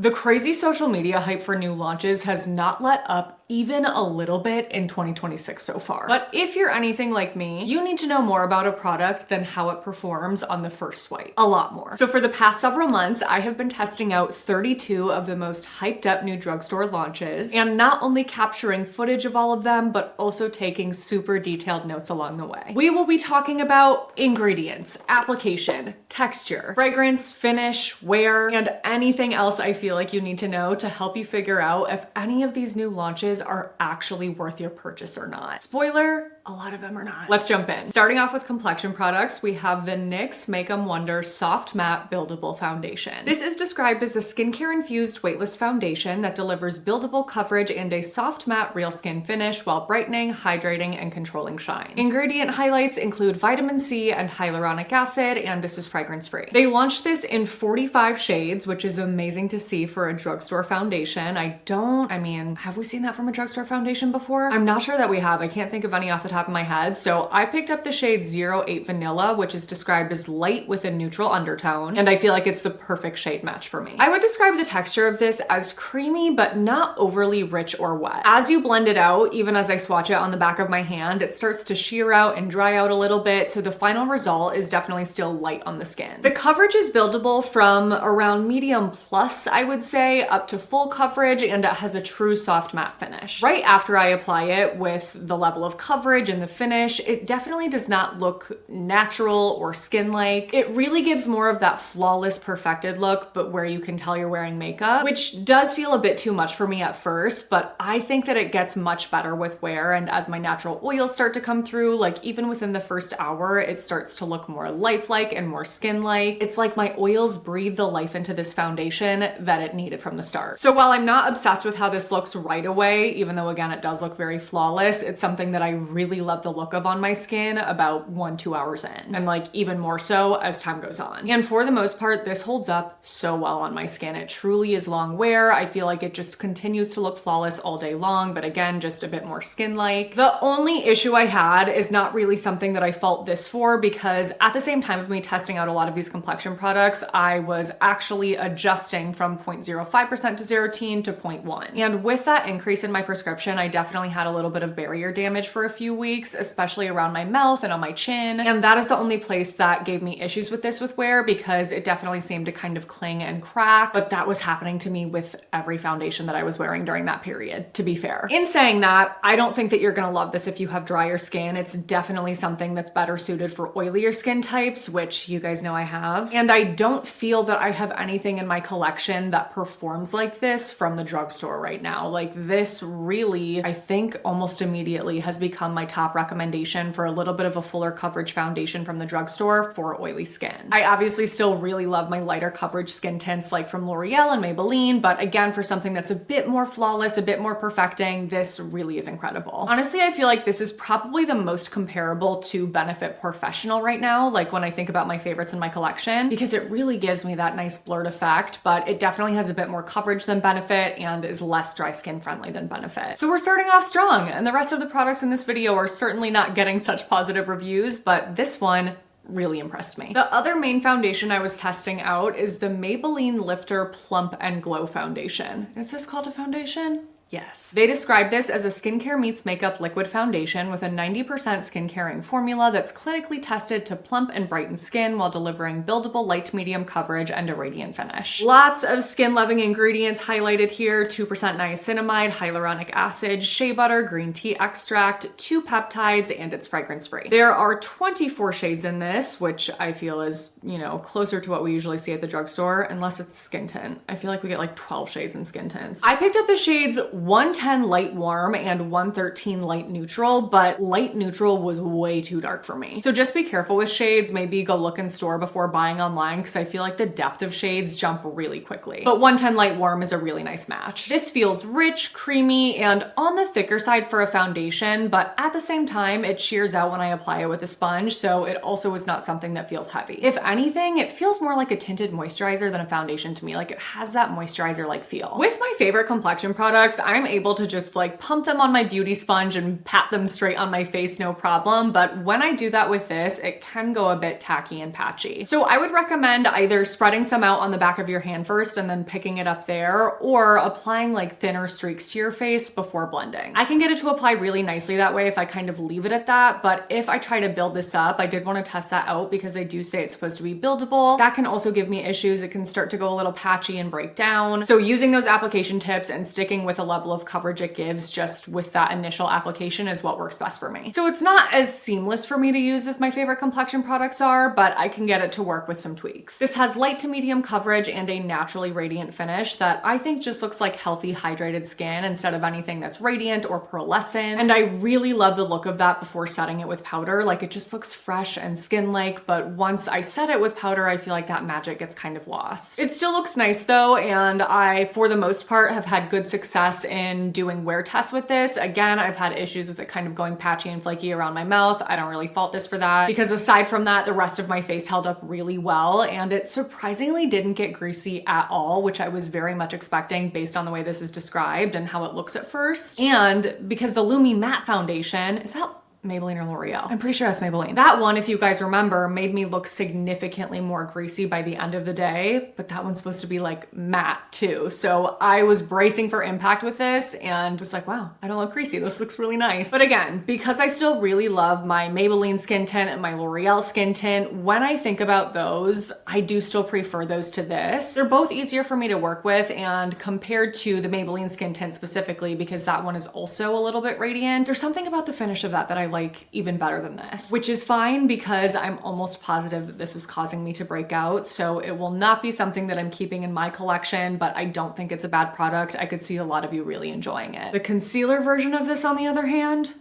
The crazy social media hype for new launches has not let up even a little bit in 2026 so far. But if you're anything like me, you need to know more about a product than how it performs on the first swipe. A lot more. So for the past several months, I have been testing out 32 of the most hyped up new drugstore launches, and not only capturing footage of all of them, but also taking super detailed notes along the way. We will be talking about ingredients, application, texture, fragrance, finish, wear, and anything else I feel like you need to know to help you figure out if any of these new launches are actually worth your purchase or not. Spoiler, a lot of them are not. Let's jump in. Starting off with complexion products, we have the NYX Make 'em Wonder Soft Matte Buildable Foundation. This is described as a skincare-infused weightless foundation that delivers buildable coverage and a soft matte real skin finish while brightening, hydrating, and controlling shine. Ingredient highlights include vitamin C and hyaluronic acid, and this is fragrance-free. They launched this in 45 shades, which is amazing to see for a drugstore foundation. Have we seen that from a drugstore foundation before? I'm not sure that we have. I can't think of any off the top of my head. So I picked up the shade 08 Vanilla, which is described as light with a neutral undertone, and I feel like it's the perfect shade match for me. I would describe the texture of this as creamy, but not overly rich or wet. As you blend it out, even as I swatch it on the back of my hand, it starts to sheer out and dry out a little bit, so the final result is definitely still light on the skin. The coverage is buildable from around medium plus, I would say, up to full coverage, and it has a true soft matte finish. Right after I apply it, with the level of coverage and the finish, it definitely does not look natural or skin-like. It really gives more of that flawless, perfected look, but where you can tell you're wearing makeup, which does feel a bit too much for me at first, but I think that it gets much better with wear, and as my natural oils start to come through, like even within the first hour, it starts to look more lifelike and more skin-like. It's like my oils breathe the life into this foundation that it needed from the start. So while I'm not obsessed with how this looks right away, even though again it does look very flawless, it's something that I really love the look of on my skin about 1-2 hours in, and like even more so as time goes on. And for the most part, this holds up so well on my skin. It truly is long wear. I feel like it just continues to look flawless all day long, but again, just a bit more skin-like. The only issue I had is not really something that I fault this for, because at the same time of me testing out a lot of these complexion products, I was actually adjusting from 0.05% to Zerotine to 0.1. And with that increase in my prescription, I definitely had a little bit of barrier damage for a few weeks, especially around my mouth and on my chin. And that is the only place that gave me issues with this with wear, because it definitely seemed to kind of cling and crack, but that was happening to me with every foundation that I was wearing during that period, to be fair. In saying that, I don't think that you're gonna love this if you have drier skin. It's definitely something that's better suited for oilier skin types, which you guys know I have. And I don't feel that I have anything in my collection that performs like this from the drugstore right now. Like this really, I think almost immediately has become my top recommendation for a little bit of a fuller coverage foundation from the drugstore for oily skin. I obviously still really love my lighter coverage skin tints like from L'Oreal and Maybelline, but again, for something that's a bit more flawless, a bit more perfecting, this really is incredible. Honestly, I feel like this is probably the most comparable to Benefit Professional right now, like when I think about my favorites in my collection, because it really gives me that nice blurred effect, but it definitely has a bit more coverage than Benefit and is less dry skin friendly than Benefit. So we're starting off strong, and the rest of the products in this video are certainly not getting such positive reviews, but this one really impressed me. The other main foundation I was testing out is the Maybelline Lifter Plump and Glow Foundation. Is this called a foundation? Yes. They describe this as a skincare meets makeup liquid foundation with a 90% skin-caring formula that's clinically tested to plump and brighten skin while delivering buildable light medium coverage and a radiant finish. Lots of skin-loving ingredients highlighted here: 2% niacinamide, hyaluronic acid, shea butter, green tea extract, 2 peptides, and it's fragrance-free. There are 24 shades in this, which I feel is, you know, closer to what we usually see at the drugstore, unless it's skin tint. I feel like we get like 12 shades in skin tints. I picked up the shades 110 light warm and 113 light neutral, but light neutral was way too dark for me. So just be careful with shades. Maybe go look in store before buying online, because I feel like the depth of shades jump really quickly. But 110 light warm is a really nice match. This feels rich, creamy, and on the thicker side for a foundation, but at the same time, it shears out when I apply it with a sponge, so it also is not something that feels heavy. If anything, it feels more like a tinted moisturizer than a foundation to me. Like it has that moisturizer-like feel. With my favorite complexion products, I'm able to just like pump them on my beauty sponge and pat them straight on my face, no problem. But when I do that with this, it can go a bit tacky and patchy. So I would recommend either spreading some out on the back of your hand first and then picking it up there, or applying like thinner streaks to your face before blending. I can get it to apply really nicely that way if I kind of leave it at that, but if I try to build this up, I did want to test that out because I do say it's supposed to be buildable. That can also give me issues. It can start to go a little patchy and break down. So using those application tips and sticking with a level of coverage it gives just with that initial application is what works best for me. So it's not as seamless for me to use as my favorite complexion products are, but I can get it to work with some tweaks. This has light to medium coverage and a naturally radiant finish that I think just looks like healthy, hydrated skin instead of anything that's radiant or pearlescent. And I really love the look of that before setting it with powder. Like it just looks fresh and skin-like, but once I set it with powder, I feel like that magic gets kind of lost. It still looks nice though, and I, for the most part, have had good success in doing wear tests with this. Again, I've had issues with it kind of going patchy and flaky around my mouth. I don't really fault this for that because aside from that, the rest of my face held up really well, and it surprisingly didn't get greasy at all, which I was very much expecting based on the way this is described and how it looks at first. And because the Lumi matte foundation, is that Maybelline or L'Oreal? I'm pretty sure that's Maybelline. That one, if you guys remember, made me look significantly more greasy by the end of the day, but that one's supposed to be like matte too. So I was bracing for impact with this and was like, wow, I don't look greasy. This looks really nice. But again, because I still really love my Maybelline skin tint and my L'Oreal skin tint, when I think about those, I do still prefer those to this. They're both easier for me to work with, and compared to the Maybelline skin tint specifically, because that one is also a little bit radiant, there's something about the finish of that I like even better than this, which is fine because I'm almost positive that this was causing me to break out. So it will not be something that I'm keeping in my collection, but I don't think it's a bad product. I could see a lot of you really enjoying it. The concealer version of this, on the other hand,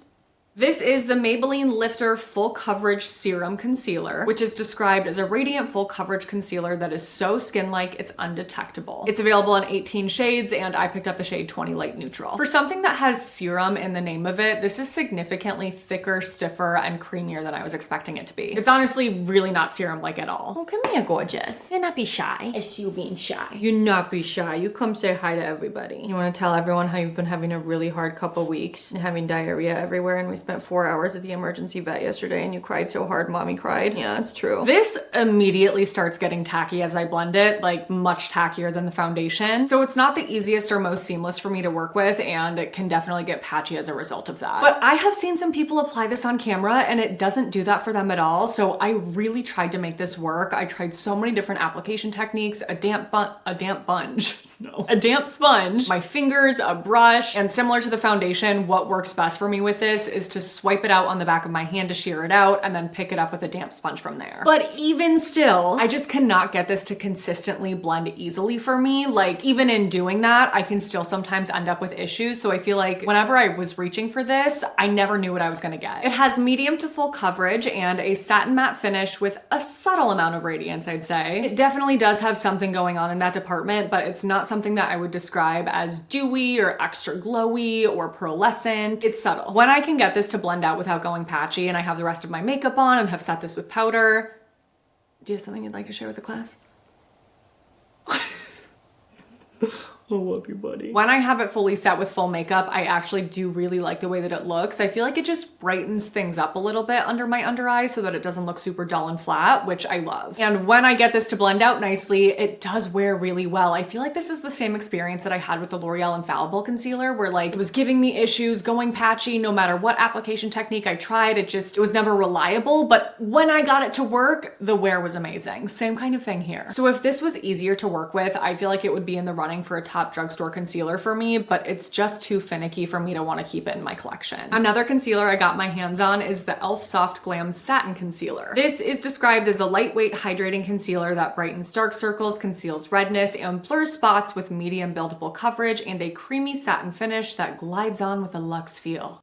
this is the Maybelline Lifter Full Coverage Serum Concealer, which is described as a radiant full coverage concealer that is so skin-like it's undetectable. It's available in 18 shades, and I picked up the shade 20 Light Neutral. For something that has serum in the name of it, this is significantly thicker, stiffer, and creamier than I was expecting it to be. It's honestly really not serum-like at all. Oh, come here, gorgeous. You're not be shy. I see you being shy. You not be shy. You come say hi to everybody. You want to tell everyone how you've been having a really hard couple weeks and having diarrhea everywhere, and we spent 4 hours at the emergency vet yesterday and you cried so hard mommy cried. Yeah, it's true. This immediately starts getting tacky as I blend it, like much tackier than the foundation. So it's not the easiest or most seamless for me to work with, and it can definitely get patchy as a result of that. But I have seen some people apply this on camera and it doesn't do that for them at all. So I really tried to make this work. I tried so many different application techniques, a damp sponge, my fingers, a brush, and similar to the foundation, what works best for me with this is to swipe it out on the back of my hand to sheer it out and then pick it up with a damp sponge from there. But even still, I just cannot get this to consistently blend easily for me. Like even in doing that, I can still sometimes end up with issues. So I feel like whenever I was reaching for this, I never knew what I was gonna get. It has medium to full coverage and a satin matte finish with a subtle amount of radiance, I'd say. It definitely does have something going on in that department, but it's not something that I would describe as dewy or extra glowy or pearlescent. It's subtle. When I can get this to blend out without going patchy and I have the rest of my makeup on and have set this with powder. Do you have something you'd like to share with the class? I love you, buddy. When I have it fully set with full makeup, I actually do really like the way that it looks. I feel like it just brightens things up a little bit under my under eyes so that it doesn't look super dull and flat, which I love. And when I get this to blend out nicely, it does wear really well. I feel like this is the same experience that I had with the L'Oreal Infallible Concealer, where like it was giving me issues, going patchy, no matter what application technique I tried, it was never reliable. But when I got it to work, the wear was amazing. Same kind of thing here. So if this was easier to work with, I feel like it would be in the running for a top drugstore concealer for me, but it's just too finicky for me to want to keep it in my collection. Another concealer I got my hands on is the e.l.f. Soft Glam Satin Concealer. This is described as a lightweight hydrating concealer that brightens dark circles, conceals redness, and blurs spots with medium buildable coverage and a creamy satin finish that glides on with a luxe feel.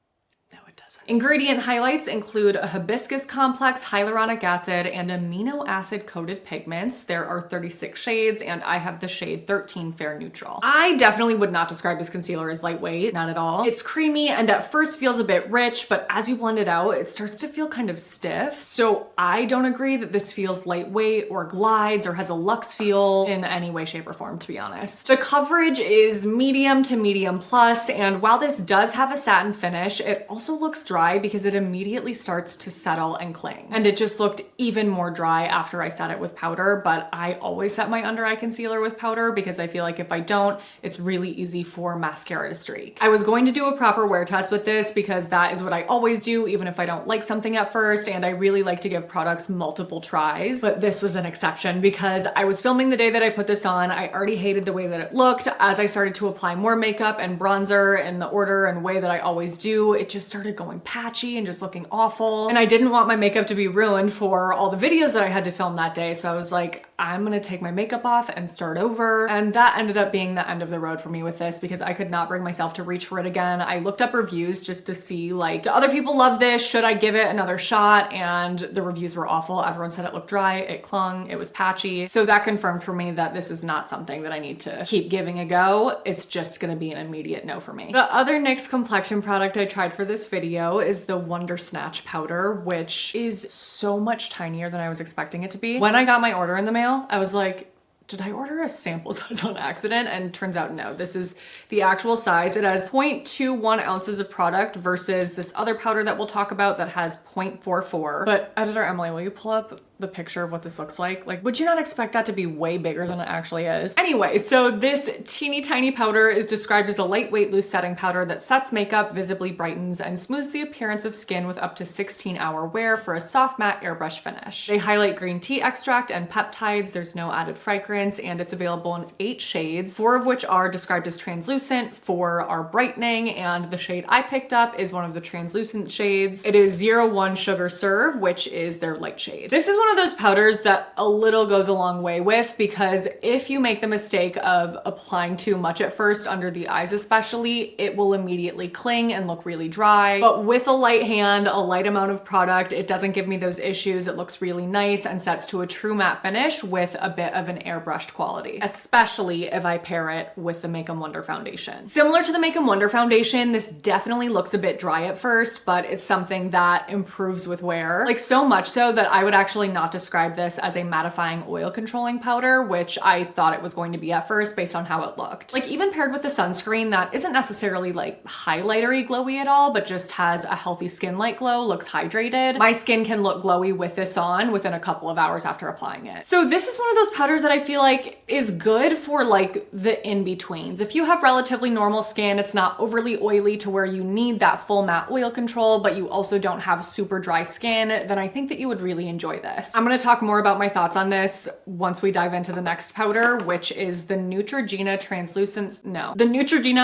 No, it doesn't. Ingredient highlights include a hibiscus complex, hyaluronic acid, and amino acid coated pigments. There are 36 shades and I have the shade 13 Fair Neutral. I definitely would not describe this concealer as lightweight, not at all. It's creamy and at first feels a bit rich, but as you blend it out, it starts to feel kind of stiff. So I don't agree that this feels lightweight or glides or has a luxe feel in any way, shape, or form, to be honest. The coverage is medium to medium plus, and while this does have a satin finish, it also looks dry because it immediately starts to settle and cling. And it just looked even more dry after I set it with powder, but I always set my under eye concealer with powder because I feel like if I don't, it's really easy for mascara to streak. I was going to do a proper wear test with this because that is what I always do, even if I don't like something at first, and I really like to give products multiple tries, but this was an exception because I was filming the day that I put this on. I already hated the way that it looked. As I started to apply more makeup and bronzer in the order and way that I always do, it just started going patchy and just looking awful. And I didn't want my makeup to be ruined for all the videos that I had to film that day, so I was like, I'm gonna take my makeup off and start over. And that ended up being the end of the road for me with this because I could not bring myself to reach for it again. I looked up reviews just to see, like, do other people love this? Should I give it another shot? And the reviews were awful. Everyone said it looked dry, it clung, it was patchy. So that confirmed for me that this is not something that I need to keep giving a go. It's just gonna be an immediate no for me. The other NYX complexion product I tried for this video is the Wonder Snatch powder, which is so much tinier than I was expecting it to be. When I got my order in the mail, I was like, did I order a sample size on accident? And turns out no, this is the actual size. It has 0.21 ounces of product versus this other powder that we'll talk about that has 0.44. But editor Emily, will you pull up the picture of what this looks like? Like, would you not expect that to be way bigger than it actually is? Anyway, so this teeny tiny powder is described as a lightweight loose setting powder that sets makeup, visibly brightens, and smooths the appearance of skin with up to 16-hour wear for a soft matte airbrush finish. They highlight green tea extract and peptides. There's no added fragrance, and it's available in 8 shades, 4 of which are described as translucent, 4 are brightening, and the shade I picked up is one of the translucent shades. It is 01 Sugar Serve, which is their light shade. This is one of those powders that a little goes a long way with, because if you make the mistake of applying too much at first under the eyes especially, it will immediately cling and look really dry. But with a light hand, a light amount of product, it doesn't give me those issues. It looks really nice and sets to a true matte finish with a bit of an airbrushed quality, especially if I pair it with the Make 'em Wonder foundation. Similar to the Make 'em Wonder foundation, this definitely looks a bit dry at first, but it's something that improves with wear. Like, so much so that I would actually not describe this as a mattifying oil controlling powder, which I thought it was going to be at first based on how it looked. Like, even paired with the sunscreen that isn't necessarily like highlightery glowy at all, but just has a healthy skin light glow, looks hydrated, my skin can look glowy with this on within a couple of hours after applying it. So this is one of those powders that I feel like is good for like the in-betweens. If you have relatively normal skin, it's not overly oily to where you need that full matte oil control, but you also don't have super dry skin, then I think that you would really enjoy this. I'm gonna talk more about my thoughts on this once we dive into the next powder, which is the Neutrogena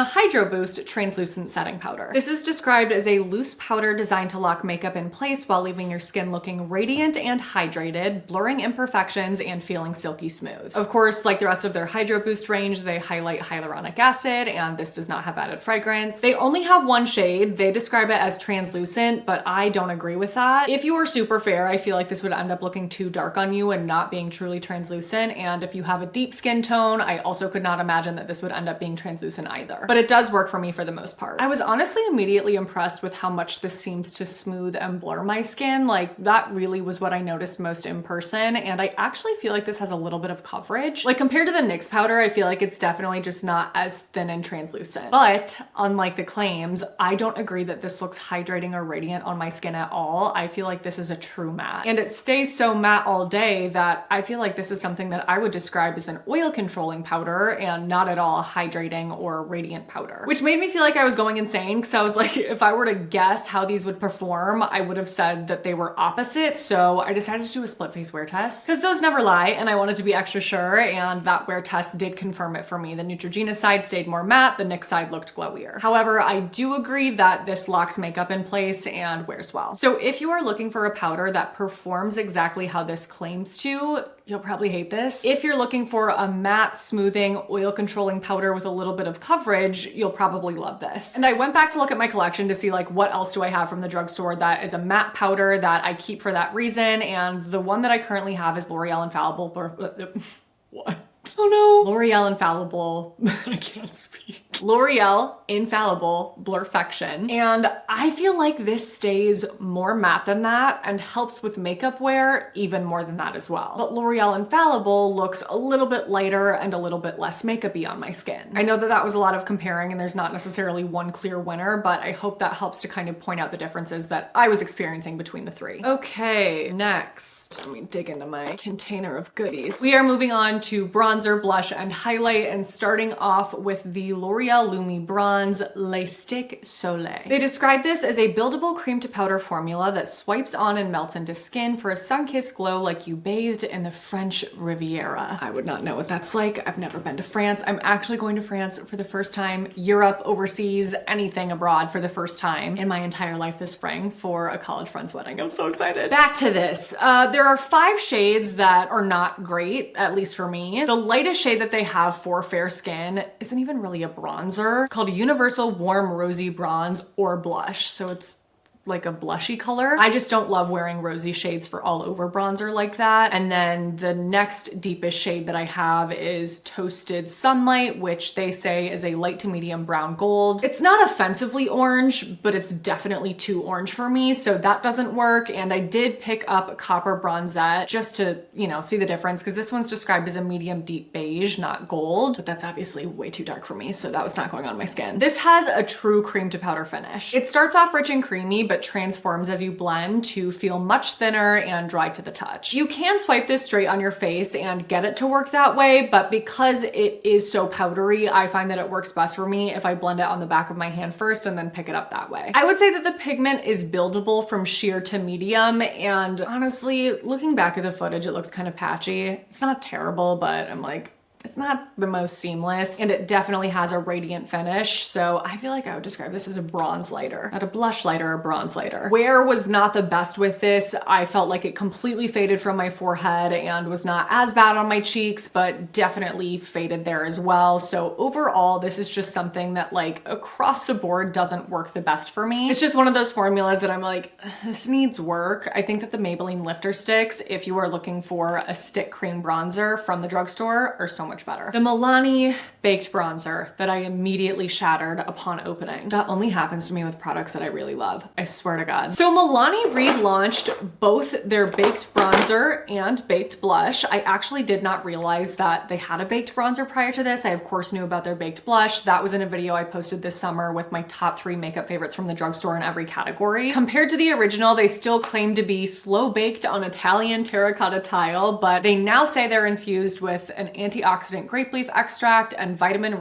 Hydro Boost Translucent Setting Powder. This is described as a loose powder designed to lock makeup in place while leaving your skin looking radiant and hydrated, blurring imperfections and feeling silky smooth. Of course, like the rest of their Hydro Boost range, they highlight hyaluronic acid, and this does not have added fragrance. They only have 1 shade. They describe it as translucent, but I don't agree with that. If you were super fair, I feel like this would end up looking too dark on you and not being truly translucent. And if you have a deep skin tone, I also could not imagine that this would end up being translucent either. But it does work for me for the most part. I was honestly immediately impressed with how much this seems to smooth and blur my skin. Like, that really was what I noticed most in person. And I actually feel like this has a little bit of coverage. Like, compared to the NYX powder, I feel like it's definitely just not as thin and translucent. But unlike the claims, I don't agree that this looks hydrating or radiant on my skin at all. I feel like this is a true matte. And it stays so matte all day that I feel like this is something that I would describe as an oil controlling powder and not at all a hydrating or radiant powder. Which made me feel like I was going insane, because I was like, if I were to guess how these would perform, I would have said that they were opposite. So I decided to do a split face wear test, because those never lie and I wanted to be extra sure, and that wear test did confirm it for me. The Neutrogena side stayed more matte, the NYX side looked glowier. However, I do agree that this locks makeup in place and wears well. So if you are looking for a powder that performs exactly exactly how this claims to, you'll probably hate this. If you're looking for a matte, smoothing, oil controlling powder with a little bit of coverage, you'll probably love this. And I went back to look at my collection to see like what else do I have from the drugstore that is a matte powder that I keep for that reason. And the one that I currently have is L'Oreal Infallible. What? Oh no. L'Oreal Infallible. I can't speak. L'Oreal Infallible Blurfection. And I feel like this stays more matte than that and helps with makeup wear even more than that as well. But L'Oreal Infallible looks a little bit lighter and a little bit less makeup-y on my skin. I know that that was a lot of comparing and there's not necessarily one clear winner, but I hope that helps to kind of point out the differences that I was experiencing between the three. Okay, next, let me dig into my container of goodies. We are moving on to bronzer, blush, and highlight, and starting off with the L'Oreal Lumi Bronze Slipstick Soleil. They describe this as a buildable cream to powder formula that swipes on and melts into skin for a sun-kissed glow like you bathed in the French Riviera. I would not know what that's like. I've never been to France. I'm actually going to France for the first time, Europe, overseas, anything abroad for the first time in my entire life this spring for a college friend's wedding. I'm so excited. Back to this. There are 5 shades that are not great, at least for me. The lightest shade that they have for fair skin isn't even really a bronzer. It's called Universal Warm Rosy Bronze or Blush. So it's like a blushy color. I just don't love wearing rosy shades for all over bronzer like that. And then the next deepest shade that I have is Toasted Sunlight, which they say is a light to medium brown gold. It's not offensively orange, but it's definitely too orange for me, so that doesn't work. And I did pick up a Copper Bronzette just to, you know, see the difference, because this one's described as a medium deep beige, not gold, but that's obviously way too dark for me, so that was not going on my skin. This has a true cream to powder finish. It starts off rich and creamy, but transforms as you blend to feel much thinner and dry to the touch. You can swipe this straight on your face and get it to work that way, but because it is so powdery, I find that it works best for me if I blend it on the back of my hand first and then pick it up that way. I would say that the pigment is buildable from sheer to medium, and honestly, looking back at the footage, it looks kind of patchy. It's not terrible, but I'm like, it's not the most seamless, and it definitely has a radiant finish, so I feel like I would describe this as a bronze lighter. Not a blush lighter, a bronze lighter. Wear was not the best with this. I felt like it completely faded from my forehead and was not as bad on my cheeks, but definitely faded there as well. So overall, this is just something that like across the board doesn't work the best for me. It's just one of those formulas that I'm like, this needs work. I think that the Maybelline lifter sticks, if you are looking for a stick cream bronzer from the drugstore, are so much better. The Milani baked bronzer that I immediately shattered upon opening. That only happens to me with products that I really love. I swear to God. So Milani relaunched both their baked bronzer and baked blush. I actually did not realize that they had a baked bronzer prior to this. I of course knew about their baked blush. That was in a video I posted this summer with my top 3 makeup favorites from the drugstore in every category. Compared to the original, they still claim to be slow baked on Italian terracotta tile, but they now say they're infused with an antioxidant grape leaf extract and vitamin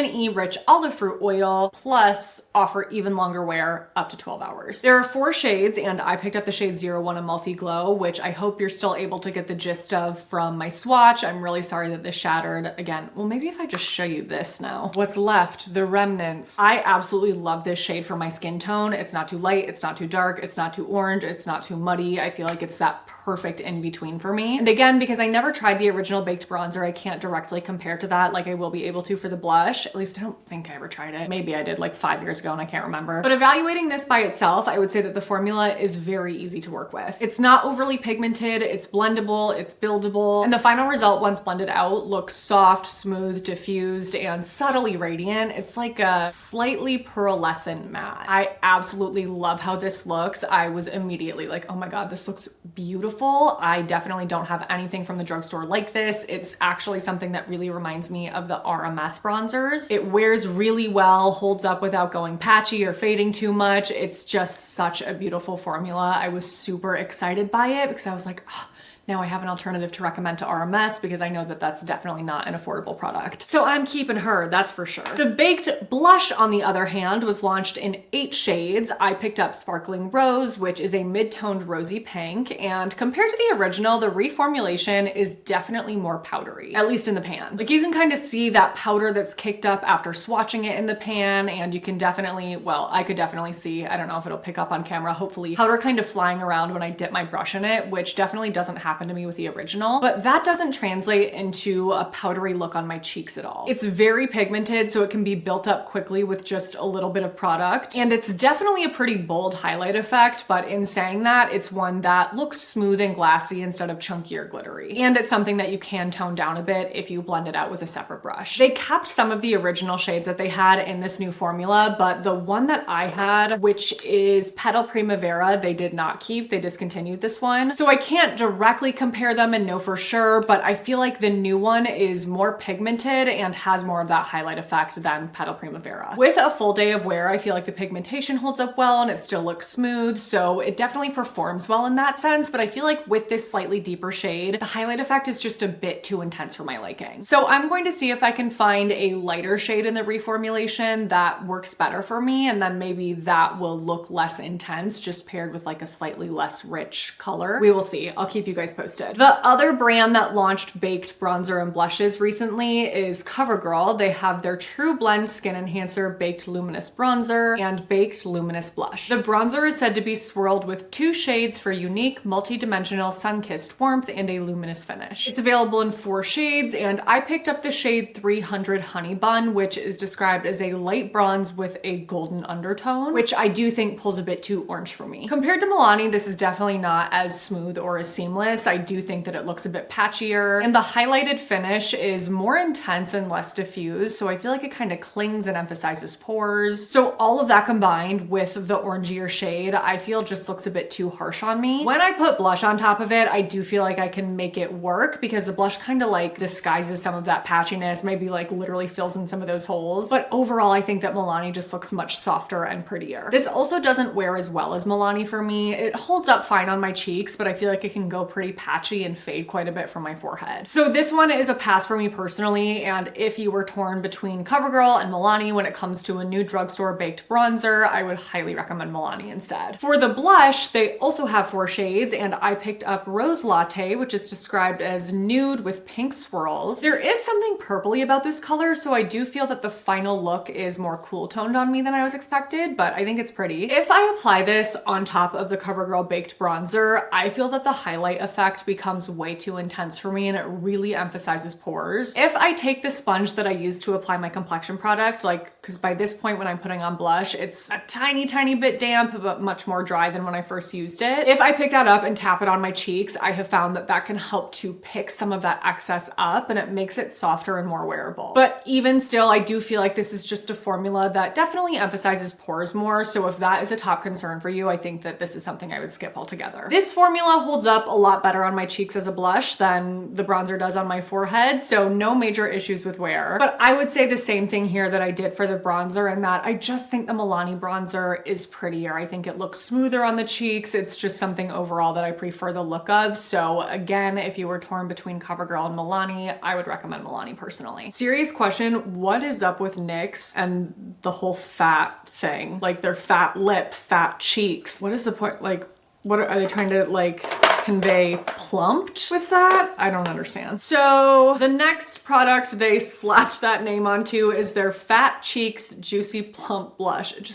E rich olive fruit oil, plus offer even longer wear up to 12 hours. There are 4 shades, and I picked up the shade 01 Amalfi Glow, which I hope you're still able to get the gist of from my swatch. I'm really sorry that this shattered again. Well, maybe if I just show you this now. What's left, the remnants. I absolutely love this shade for my skin tone. It's not too light, it's not too dark, it's not too orange, it's not too muddy. I feel like it's that perfect in between for me. And again, because I never tried the original baked bronzer, I can't directly compare to that like I will be able to for the blush. At least I don't think I ever tried it. Maybe I did like 5 years ago and I can't remember. But evaluating this by itself, I would say that the formula is very easy to work with. It's not overly pigmented, it's blendable, it's buildable, and the final result once blended out looks soft, smooth, diffused, and subtly radiant. It's like a slightly pearlescent matte. I absolutely love how this looks. I was immediately like, oh my God, this looks beautiful. I definitely don't have anything from the drugstore like this. It's actually something that really reminds me of the RMS bronzer. It wears really well, holds up without going patchy or fading too much. It's just such a beautiful formula. I was super excited by it because I was like, oh, Now I have an alternative to recommend to RMS because I know that that's definitely not an affordable product. So I'm keeping her, that's for sure. The Baked blush, on the other hand, was launched in 8 shades. I picked up Sparkling Rose, which is a mid-toned rosy pink, and compared to the original, the reformulation is definitely more powdery, at least in the pan. Like, you can kind of see that powder that's kicked up after swatching it in the pan, and you can definitely, well, I could definitely see, I don't know if it'll pick up on camera, hopefully, powder kind of flying around when I dip my brush in it, which definitely doesn't happen to me with the original, but that doesn't translate into a powdery look on my cheeks at all. It's very pigmented, so it can be built up quickly with just a little bit of product, and it's definitely a pretty bold highlight effect, but in saying that, it's one that looks smooth and glassy instead of chunky or glittery, and it's something that you can tone down a bit if you blend it out with a separate brush. They kept some of the original shades that they had in this new formula, but the one that I had, which is Petal Primavera, they did not keep. They discontinued this one, so I can't directly compare them and know for sure, but I feel like the new one is more pigmented and has more of that highlight effect than Petal Primavera. With a full day of wear, I feel like the pigmentation holds up well and it still looks smooth, so it definitely performs well in that sense, but I feel like with this slightly deeper shade, the highlight effect is just a bit too intense for my liking. So I'm going to see if I can find a lighter shade in the reformulation that works better for me, and then maybe that will look less intense, just paired with like a slightly less rich color. We will see. I'll keep you guys posted. The other brand that launched baked bronzer and blushes recently is CoverGirl. They have their True Blend Skin Enhancer Baked Luminous Bronzer and Baked Luminous Blush. The bronzer is said to be swirled with 2 shades for unique, multi-dimensional sun-kissed warmth and a luminous finish. It's available in 4 shades, and I picked up the shade 300 Honey Bun, which is described as a light bronze with a golden undertone, which I do think pulls a bit too orange for me. Compared to Milani, this is definitely not as smooth or as seamless. I do think that it looks a bit patchier, and the highlighted finish is more intense and less diffuse, so I feel like it kind of clings and emphasizes pores. So all of that combined with the orangier shade, I feel just looks a bit too harsh on me. When I put blush on top of it, I do feel like I can make it work because the blush kind of like disguises some of that patchiness, maybe like literally fills in some of those holes. But overall, I think that Milani just looks much softer and prettier. This also doesn't wear as well as Milani for me. It holds up fine on my cheeks, but I feel like it can go pretty patchy and fade quite a bit from my forehead. So this one is a pass for me personally, and if you were torn between CoverGirl and Milani when it comes to a new drugstore baked bronzer, I would highly recommend Milani instead. For the blush, they also have 4 shades, and I picked up Rose Latte, which is described as nude with pink swirls. There is something purpley about this color, so I do feel that the final look is more cool toned on me than I was expected, but I think it's pretty. If I apply this on top of the CoverGirl baked bronzer, I feel that the highlight effect becomes way too intense for me and it really emphasizes pores. If I take the sponge that I use to apply my complexion product, like, because by this point when I'm putting on blush, it's a tiny bit damp, but much more dry than when I first used it. If I pick that up and tap it on my cheeks, I have found that that can help to pick some of that excess up and it makes it softer and more wearable. But even still, I do feel like this is just a formula that definitely emphasizes pores more, so if that is a top concern for you, I think that this is something I would skip altogether. This formula holds up a lot better on my cheeks as a blush than the bronzer does on my forehead, so no major issues with wear. But I would say the same thing here that I did for the bronzer, in that I just think the Milani bronzer is prettier. I think it looks smoother on the cheeks. It's just something overall that I prefer the look of. So again, if you were torn between CoverGirl and Milani, I would recommend Milani personally. Serious question, what is up with NYX and the whole fat thing? Like their fat lip, fat cheeks. What is the point? Like, what are they trying to like convey plumped with that? I don't understand. So the next product they slapped that name onto is their Fat Cheeks Juicy Plump Blush. It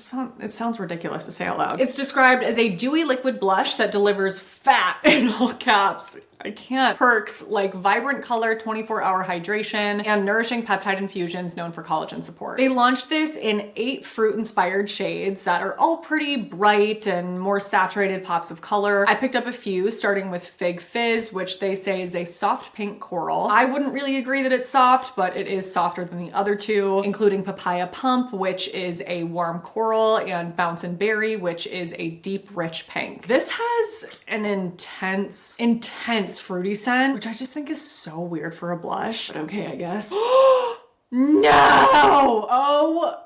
sounds ridiculous to say out loud. It's described as a dewy liquid blush that delivers fat in all caps. I can't. Perks like vibrant color, 24-hour hydration, and nourishing peptide infusions known for collagen support. They launched this in 8 fruit-inspired shades that are all pretty bright and more saturated pops of color. I picked up a few, starting with Fig Fizz, which they say is a soft pink coral. I wouldn't really agree that it's soft, but it is softer than the other 2, including Papaya Pump, which is a warm coral, and Bounce and Berry, which is a deep, rich pink. This has an intense fruity scent, which I just think is so weird for a blush, but okay, I guess. No! Oh.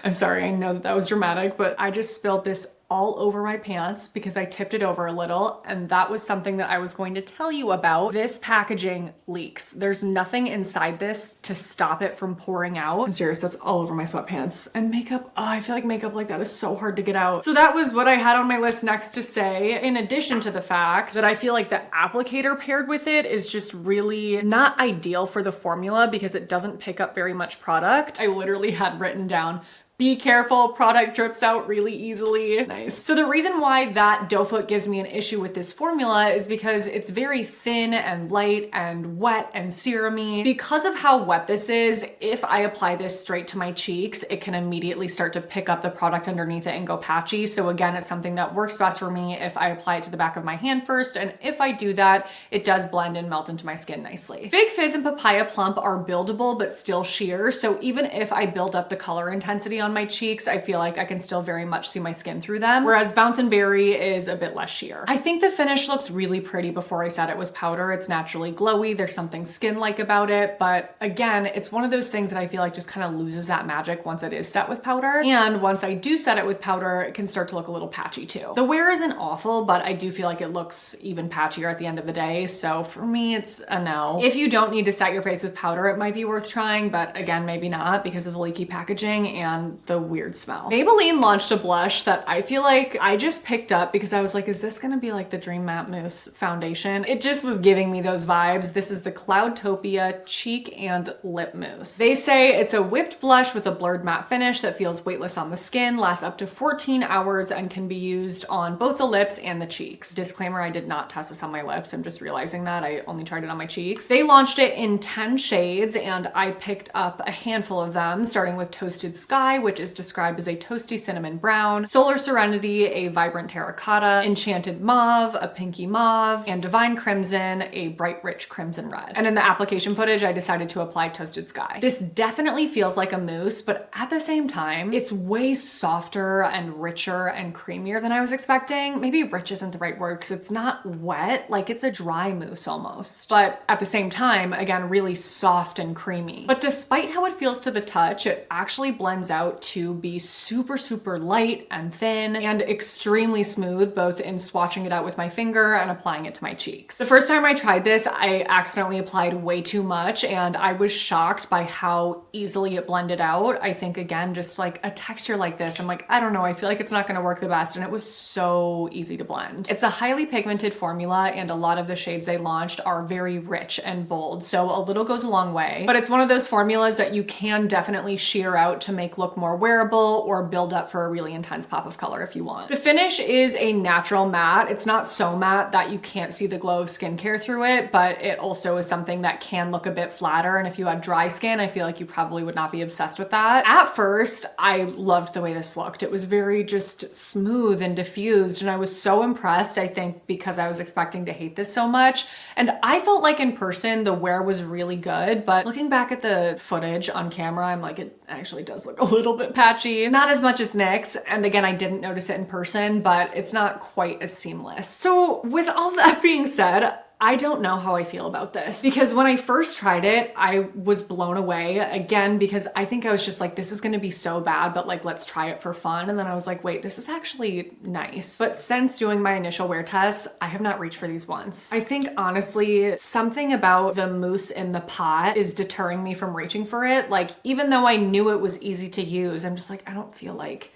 I'm sorry, I know that was dramatic, but I just spilled this all over my pants because I tipped it over a little, and that was something that I was going to tell you about. This packaging leaks. There's nothing inside this to stop it from pouring out. I'm serious, that's all over my sweatpants. And makeup, oh, I feel like makeup like that is so hard to get out. So that was what I had on my list next to say, in addition to the fact that I feel like the applicator paired with it is just really not ideal for the formula because it doesn't pick up very much product. I literally had written down, be careful, product drips out really easily. Nice. So the reason why that doe foot gives me an issue with this formula is because it's very thin and light and wet and serumy. Because of how wet this is, if I apply this straight to my cheeks, it can immediately start to pick up the product underneath it and go patchy. So again, it's something that works best for me if I apply it to the back of my hand first. And if I do that, it does blend and melt into my skin nicely. Fig Fizz and Papaya Plump are buildable, but still sheer. So even if I build up the color intensity on my cheeks, I feel like I can still very much see my skin through them, whereas Bounce and Berry is a bit less sheer. I think the finish looks really pretty before I set it with powder. It's naturally glowy, there's something skin-like about it, but again, it's one of those things that I feel like just kind of loses that magic once it is set with powder, and once I do set it with powder, it can start to look a little patchy too. The wear isn't awful, but I do feel like it looks even patchier at the end of the day, so for me, it's a no. If you don't need to set your face with powder, it might be worth trying, but again, maybe not because of the leaky packaging and the weird smell. Maybelline launched a blush that I feel like I just picked up because I was like, is this gonna be like the Dream Matte Mousse foundation? It just was giving me those vibes. This is the Cloudtopia Cheek and Lip Mousse. They say it's a whipped blush with a blurred matte finish that feels weightless on the skin, lasts up to 14 hours, and can be used on both the lips and the cheeks. Disclaimer, I did not test this on my lips. I'm just realizing that. I only tried it on my cheeks. They launched it in 10 shades, and I picked up a handful of them, starting with Toasted Sky, which is described as a toasty cinnamon brown, Solar Serenity, a vibrant terracotta, Enchanted Mauve, a pinky mauve, and Divine Crimson, a bright rich crimson red. And in the application footage, I decided to apply Toasted Sky. This definitely feels like a mousse, but at the same time, it's way softer and richer and creamier than I was expecting. Maybe rich isn't the right word because it's not wet, like it's a dry mousse almost. But at the same time, again, really soft and creamy. But despite how it feels to the touch, it actually blends out to be super, super light and thin and extremely smooth, both in swatching it out with my finger and applying it to my cheeks. The first time I tried this, I accidentally applied way too much and I was shocked by how easily it blended out. I think again, just like a texture like this, I'm like, I don't know, I feel like it's not gonna work the best, and it was so easy to blend. It's a highly pigmented formula and a lot of the shades they launched are very rich and bold, so a little goes a long way, but it's one of those formulas that you can definitely sheer out to make look more wearable or build up for a really intense pop of color if you want. The finish is a natural matte. It's not so matte that you can't see the glow of skincare through it, but it also is something that can look a bit flatter, and if you had dry skin, I feel like you probably would not be obsessed with that. At first, I loved the way this looked. It was very just smooth and diffused, and I was so impressed, I think because I was expecting to hate this so much, and I felt like in person the wear was really good, but looking back at the footage on camera, I'm like, it actually does look a little bit patchy. Not as much as NYX, and again, I didn't notice it in person, but it's not quite as seamless. So with all that being said, I don't know how I feel about this because when I first tried it, I was blown away again because I think I was just like, this is gonna be so bad, but like, let's try it for fun. And then I was like, wait, this is actually nice. But since doing my initial wear tests, I have not reached for these once. I think honestly, something about the mousse in the pot is deterring me from reaching for it. Like, even though I knew it was easy to use, I'm just like, I don't feel like,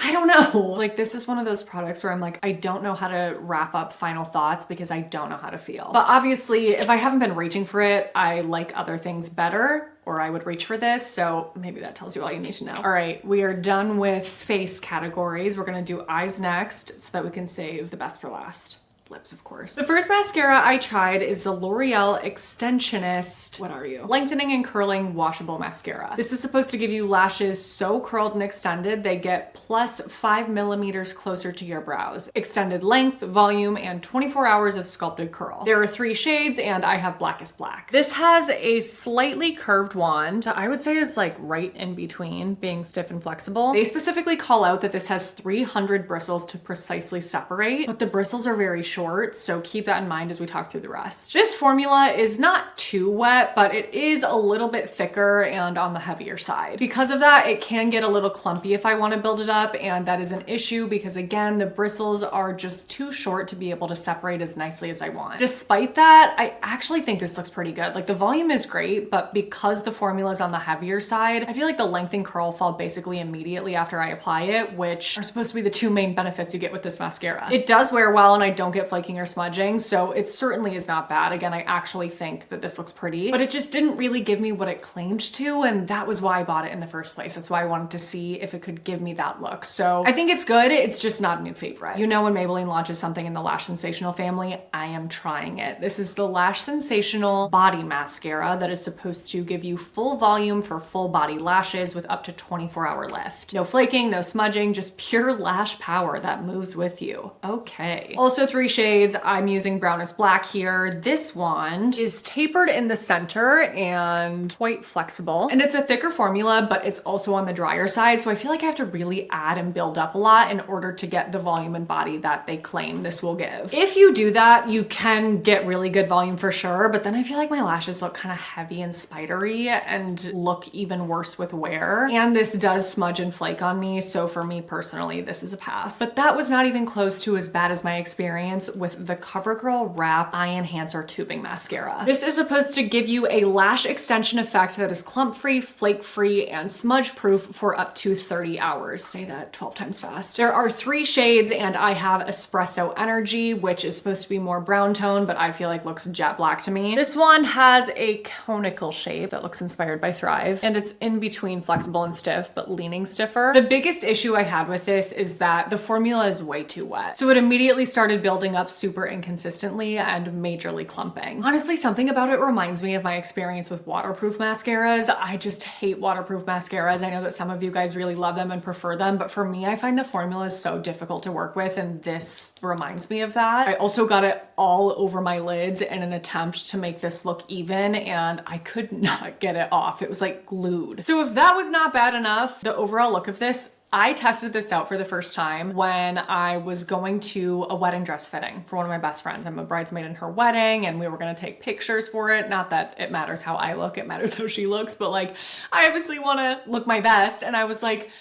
I don't know. Like, this is one of those products where I'm like, I don't know how to wrap up final thoughts because I don't know how to feel. But obviously, if I haven't been reaching for it, I like other things better, or I would reach for this. So maybe that tells you all you need to know. All right, we are done with face categories. We're gonna do eyes next so that we can save the best for last. Lips, of course. The first mascara I tried is the L'Oreal Extentionist, what are you? Lengthening and Curling Washable Mascara. This is supposed to give you lashes so curled and extended, they get plus 5 millimeters closer to your brows. Extended length, volume, and 24 hours of sculpted curl. There are 3 shades, and I have Blackest Black. This has a slightly curved wand. I would say is like right in between being stiff and flexible. They specifically call out that this has 300 bristles to precisely separate, but the bristles are very short. short, so keep that in mind as we talk through the rest. This formula is not too wet, but it is a little bit thicker and on the heavier side. Because of that, it can get a little clumpy if I want to build it up, and that is an issue because again, the bristles are just too short to be able to separate as nicely as I want. Despite that, I actually think this looks pretty good. Like the volume is great, but because the formula is on the heavier side, I feel like the length and curl fall basically immediately after I apply it, which are supposed to be the two main benefits you get with this mascara. It does wear well and I don't get flaking or smudging, so it certainly is not bad. Again, I actually think that this looks pretty, but it just didn't really give me what it claimed to, and that was why I bought it in the first place. That's why I wanted to see if it could give me that look. So I think it's good, it's just not a new favorite. You know, when Maybelline launches something in the Lash Sensational family, I am trying it. This is the Lash Sensational Body Mascara that is supposed to give you full volume for full body lashes with up to 24-hour lift. No flaking, no smudging, just pure lash power that moves with you. Okay. Also 3 shades. I'm using Brownest Black here. This one is tapered in the center and quite flexible. And it's a thicker formula, but it's also on the drier side. So I feel like I have to really add and build up a lot in order to get the volume and body that they claim this will give. If you do that, you can get really good volume for sure, but then I feel like my lashes look kind of heavy and spidery and look even worse with wear. And this does smudge and flake on me, so for me personally, this is a pass. But that was not even close to as bad as my experience with the CoverGirl Wrap Eye Enhancer Tubing Mascara. This is supposed to give you a lash extension effect that is clump-free, flake-free, and smudge-proof for up to 30 hours. Say that 12 times fast. There are 3 shades, and I have Espresso Energy, which is supposed to be more brown tone, but I feel like looks jet black to me. This one has a conical shape that looks inspired by Thrive, and it's in between flexible and stiff, but leaning stiffer. The biggest issue I had with this is that the formula is way too wet. So it immediately started building up super inconsistently and majorly clumping. Honestly, something about it reminds me of my experience with waterproof mascaras. I just hate waterproof mascaras. I know that some of you guys really love them and prefer them, but for me, I find the formula is so difficult to work with, and this reminds me of that. I also got it all over my lids in an attempt to make this look even, and I could not get it off. It was like glued. So if that was not bad enough, the overall look of this, I tested this out for the first time when I was going to a wedding dress fitting for one of my best friends. I'm a bridesmaid in her wedding and we were gonna take pictures for it. Not that it matters how I look, it matters how she looks, but like, I obviously wanna look my best. And I was like,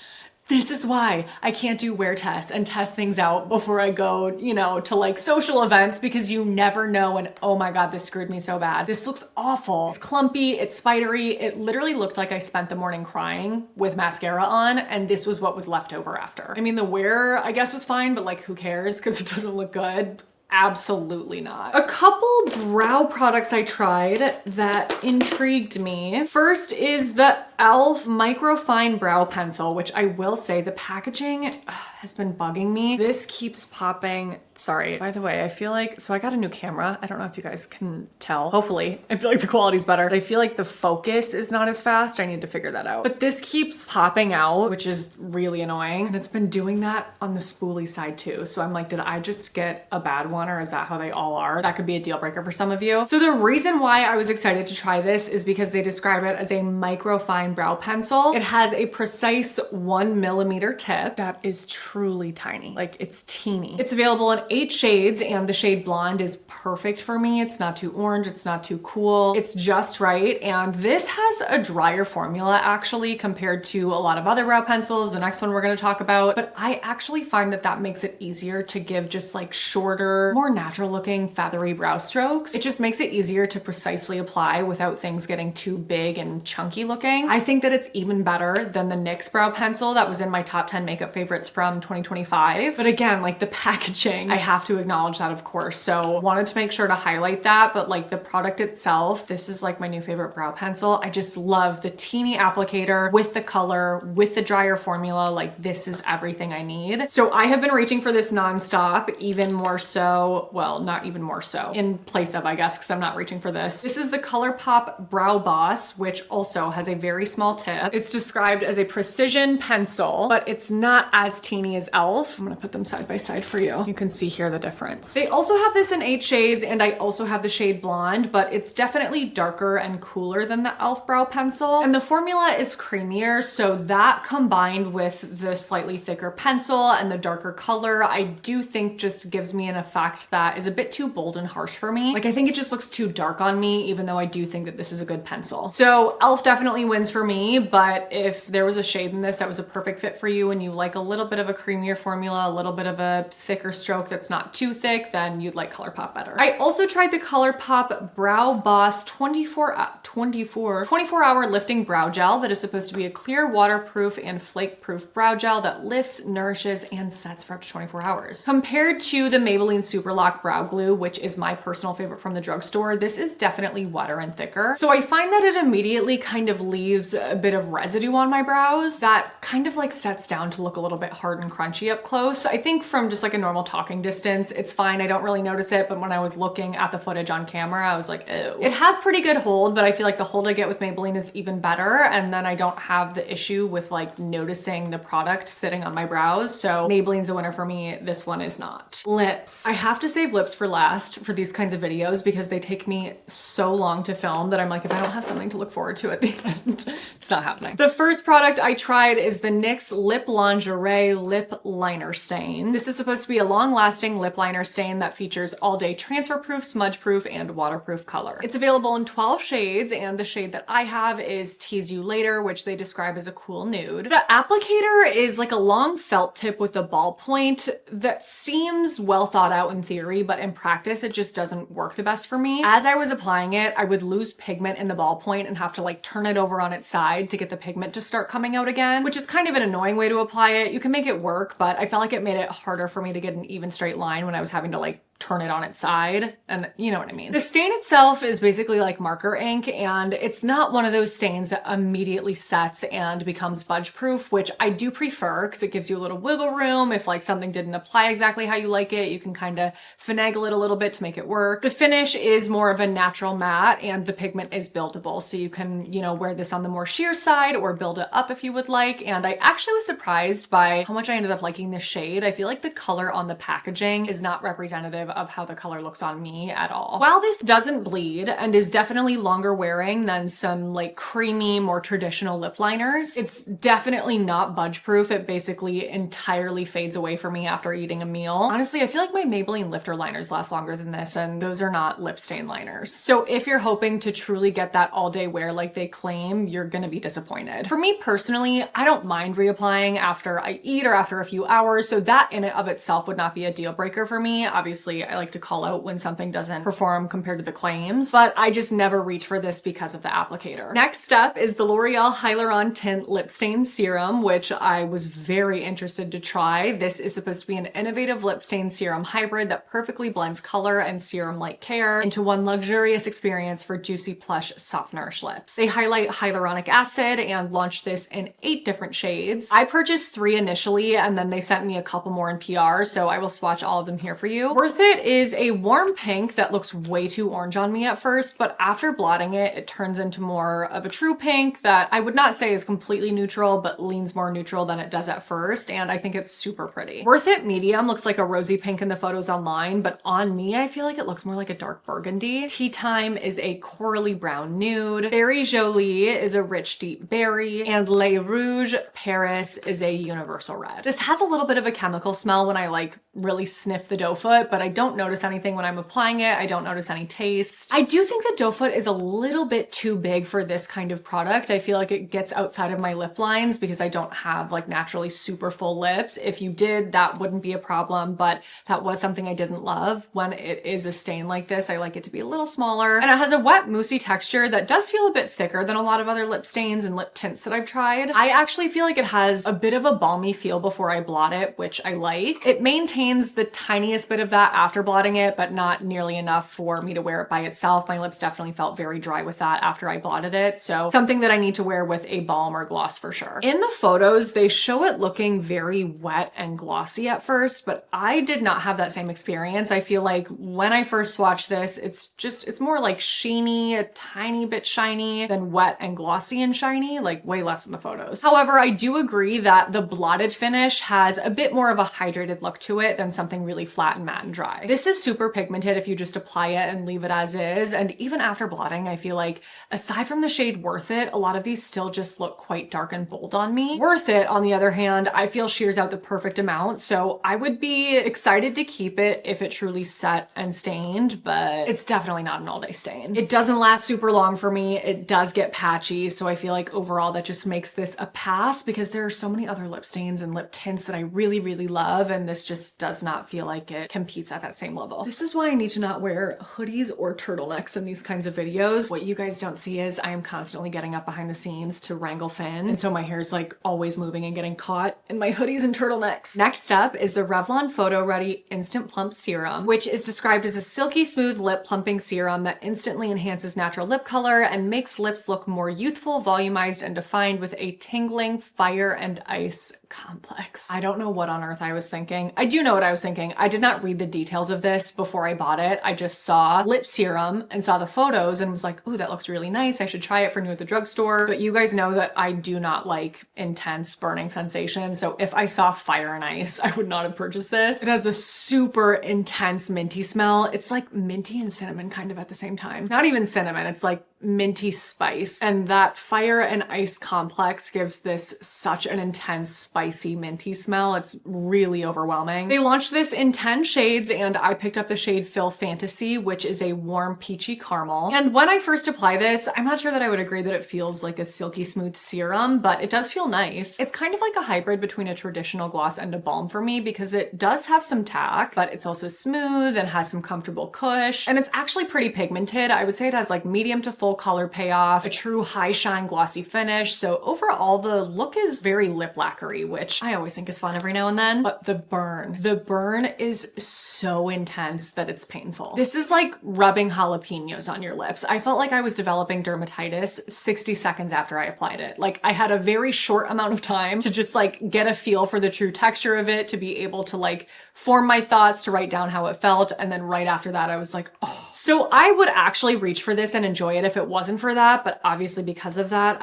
this is why I can't do wear tests and test things out before I go, you know, to like social events, because you never know. And oh my God, this screwed me so bad. This looks awful. It's clumpy, it's spidery. It literally looked like I spent the morning crying with mascara on, and this was what was left over after. I mean, the wear, I guess, was fine, but like, who cares? Because it doesn't look good. Absolutely not. A couple brow products I tried that intrigued me. First is the e.l.f. Microfine Brow Pencil, which I will say the packaging has been bugging me. This keeps popping. Sorry, by the way, I feel like, so I got a new camera. I don't know if you guys can tell. Hopefully, I feel like the quality's better, but I feel like the focus is not as fast. I need to figure that out. But this keeps popping out, which is really annoying. And it's been doing that on the spoolie side too. So I'm like, did I just get a bad one, or is that how they all are? That could be a deal breaker for some of you. So the reason why I was excited to try this is because they describe it as a microfine brow pencil. It has a precise 1mm tip that is truly tiny. Like, it's teeny. It's available in 8 shades, and the shade blonde is perfect for me. It's not too orange, it's not too cool. It's just right. And this has a drier formula actually compared to a lot of other brow pencils, the next one we're gonna talk about. But I actually find that that makes it easier to give just like shorter, more natural looking feathery brow strokes. It just makes it easier to precisely apply without things getting too big and chunky looking. I think that it's even better than the NYX brow pencil that was in my top 10 makeup favorites from 2025. But again, like the packaging, I have to acknowledge that, of course. So wanted to make sure to highlight that, but like the product itself, this is like my new favorite brow pencil. I just love the teeny applicator with the color, with the drier formula. Like, this is everything I need. So I have been reaching for this nonstop, even more so, well, not even more so, in place of, I guess, because I'm not reaching for this. This is the ColourPop Brow Boss, which also has a very small tip. It's described as a precision pencil, but it's not as teeny as e.l.f. I'm gonna put them side by side for you. You can see here the difference. They also have this in 8 shades, and I also have the shade blonde, but it's definitely darker and cooler than the e.l.f. brow pencil. And the formula is creamier, so that combined with the slightly thicker pencil and the darker color, I do think just gives me an effect fact that is a bit too bold and harsh for me. Like, I think it just looks too dark on me, even though I do think that this is a good pencil. So e.l.f. definitely wins for me, but if there was a shade in this that was a perfect fit for you and you like a little bit of a creamier formula, a little bit of a thicker stroke that's not too thick, then you'd like ColourPop better. I also tried the ColourPop Brow Boss 24-hour lifting brow gel that is supposed to be a clear, waterproof, and flake-proof brow gel that lifts, nourishes, and sets for up to 24 hours. Compared to the Maybelline Super Lock Brow Glue, which is my personal favorite from the drugstore, this is definitely wetter and thicker. So I find that it immediately kind of leaves a bit of residue on my brows that kind of like sets down to look a little bit hard and crunchy up close. I think from just like a normal talking distance, it's fine. I don't really notice it, but when I was looking at the footage on camera, I was like, ew. It has pretty good hold, but I feel like the hold I get with Maybelline is even better, and then I don't have the issue with like noticing the product sitting on my brows. So Maybelline's a winner for me. This one is not. Lips. I have to save lips for last for these kinds of videos because they take me so long to film that I'm like, if I don't have something to look forward to at the end, it's not happening. The first product I tried is the NYX Lip Lingerie Lip Liner Stain. This is supposed to be a long-lasting lip liner stain that features all-day transfer-proof, smudge-proof, and waterproof color. It's available in 12 shades, and the shade that I have is Tease You Later, which they describe as a cool nude. The applicator is like a long felt tip with a ballpoint that seems well thought out in theory, but in practice it just doesn't work the best for me. As I was applying it, I would lose pigment in the ballpoint and have to like turn it over on its side to get the pigment to start coming out again, which is kind of an annoying way to apply it. You can make it work, but I felt like it made it harder for me to get an even straight line when I was having to like turn it on its side, and you know what I mean. The stain itself is basically like marker ink, and it's not one of those stains that immediately sets and becomes smudge proof, which I do prefer because it gives you a little wiggle room. If like something didn't apply exactly how you like it, you can kind of finagle it a little bit to make it work. The finish is more of a natural matte, and the pigment is buildable, so you can, you know, wear this on the more sheer side or build it up if you would like. And I actually was surprised by how much I ended up liking this shade. I feel like the color on the packaging is not representative of how the color looks on me at all. While this doesn't bleed and is definitely longer wearing than some like creamy, more traditional lip liners, it's definitely not budge proof. It basically entirely fades away for me after eating a meal. Honestly, I feel like my Maybelline lifter liners last longer than this, and those are not lip stain liners. So if you're hoping to truly get that all day wear like they claim, you're gonna be disappointed. For me personally, I don't mind reapplying after I eat or after a few hours, so that in and of itself would not be a deal breaker for me. Obviously, I like to call out when something doesn't perform compared to the claims, but I just never reach for this because of the applicator. Next up is the L'Oreal Hyaluron Tint Lip Stain Serum, which I was very interested to try. This is supposed to be an innovative lip stain serum hybrid that perfectly blends color and serum-like care into one luxurious experience for juicy, plush, soft, nourished lips. They highlight hyaluronic acid and launched this in 8 different shades. I purchased 3 initially, and then they sent me a couple more in PR, so I will swatch all of them here for you. Worth It is a warm pink that looks way too orange on me at first, but after blotting it, it turns into more of a true pink that I would not say is completely neutral, but leans more neutral than it does at first, and I think it's super pretty. Worth It Medium looks like a rosy pink in the photos online, but on me, I feel like it looks more like a dark burgundy. Tea Time is a corally brown nude. Berry Jolie is a rich deep berry, and Le Rouge Paris is a universal red. This has a little bit of a chemical smell when I like really sniff the doe foot, but I don't notice anything when I'm applying it. I don't notice any taste. I do think the doe foot is a little bit too big for this kind of product. I feel like it gets outside of my lip lines because I don't have like naturally super full lips. If you did, that wouldn't be a problem, but that was something I didn't love. When it is a stain like this, I like it to be a little smaller, and it has a wet moussey texture that does feel a bit thicker than a lot of other lip stains and lip tints that I've tried. I actually feel like it has a bit of a balmy feel before I blot it, which I like. It maintains the tiniest bit of that after blotting it, but not nearly enough for me to wear it by itself. My lips definitely felt very dry with that after I blotted it, so something that I need to wear with a balm or gloss for sure. In the photos, they show it looking very wet and glossy at first, but I did not have that same experience. I feel like when I first swatched this, it's more like sheeny, a tiny bit shiny than wet and glossy and shiny, like way less in the photos. However, I do agree that the blotted finish has a bit more of a hydrated look to it than something really flat and matte and dry. try. This is super pigmented if you just apply it and leave it as is, and even after blotting, I feel like aside from the shade Worth It, a lot of these still just look quite dark and bold on me. Worth It, on the other hand, I feel shears out the perfect amount, so I would be excited to keep it if it truly set and stained, but it's definitely not an all-day stain. It doesn't last super long for me. It does get patchy, so I feel like overall that just makes this a pass because there are so many other lip stains and lip tints that I really, really love, and this just does not feel like it competes at that same level. This is why I need to not wear hoodies or turtlenecks in these kinds of videos. What you guys don't see is I am constantly getting up behind the scenes to wrangle Finn, and so my hair's like always moving and getting caught in my hoodies and turtlenecks. Next up is the Revlon Photo Ready Instant Plump Serum, which is described as a silky smooth lip plumping serum that instantly enhances natural lip color and makes lips look more youthful, volumized, and defined with a tingling fire and ice complex. I don't know what on earth I was thinking. I do know what I was thinking. I did not read the details of this before I bought it. I just saw lip serum and saw the photos and was like, ooh, that looks really nice. I should try it for new at the drugstore. But you guys know that I do not like intense burning sensations. So if I saw fire and ice, I would not have purchased this. It has a super intense minty smell. It's like minty and cinnamon kind of at the same time. Not even cinnamon, it's like minty spice. And that fire and ice complex gives this such an intense, spicy, minty smell. It's really overwhelming. They launched this in 10 shades and I picked up the shade Fill Fantasy, which is a warm peachy caramel. And when I first apply this, I'm not sure that I would agree that it feels like a silky smooth serum, but it does feel nice. It's kind of like a hybrid between a traditional gloss and a balm for me because it does have some tack, but it's also smooth and has some comfortable cush. And it's actually pretty pigmented. I would say it has like medium to full color payoff, a true high shine glossy finish. So overall the look is very lip lacquery, which I always think is fun every now and then. But the burn is so intense that it's painful. This is like rubbing jalapenos on your lips. I felt like I was developing dermatitis 60 seconds after I applied it. Like I had a very short amount of time to just like get a feel for the true texture of it, to be able to like form my thoughts, to write down how it felt. And then right after that, I was like, oh. So I would actually reach for this and enjoy it if it wasn't for that. But obviously because of that,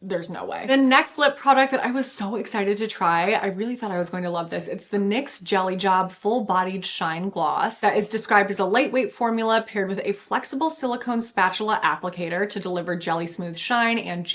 there's no way. The next lip product that I was so excited to try, I really thought I was going to love this. It's the NYX Jelly Job Full Bodied Shine Gloss that is described as a lightweight formula paired with a flexible silicone spatula applicator to deliver jelly smooth shine and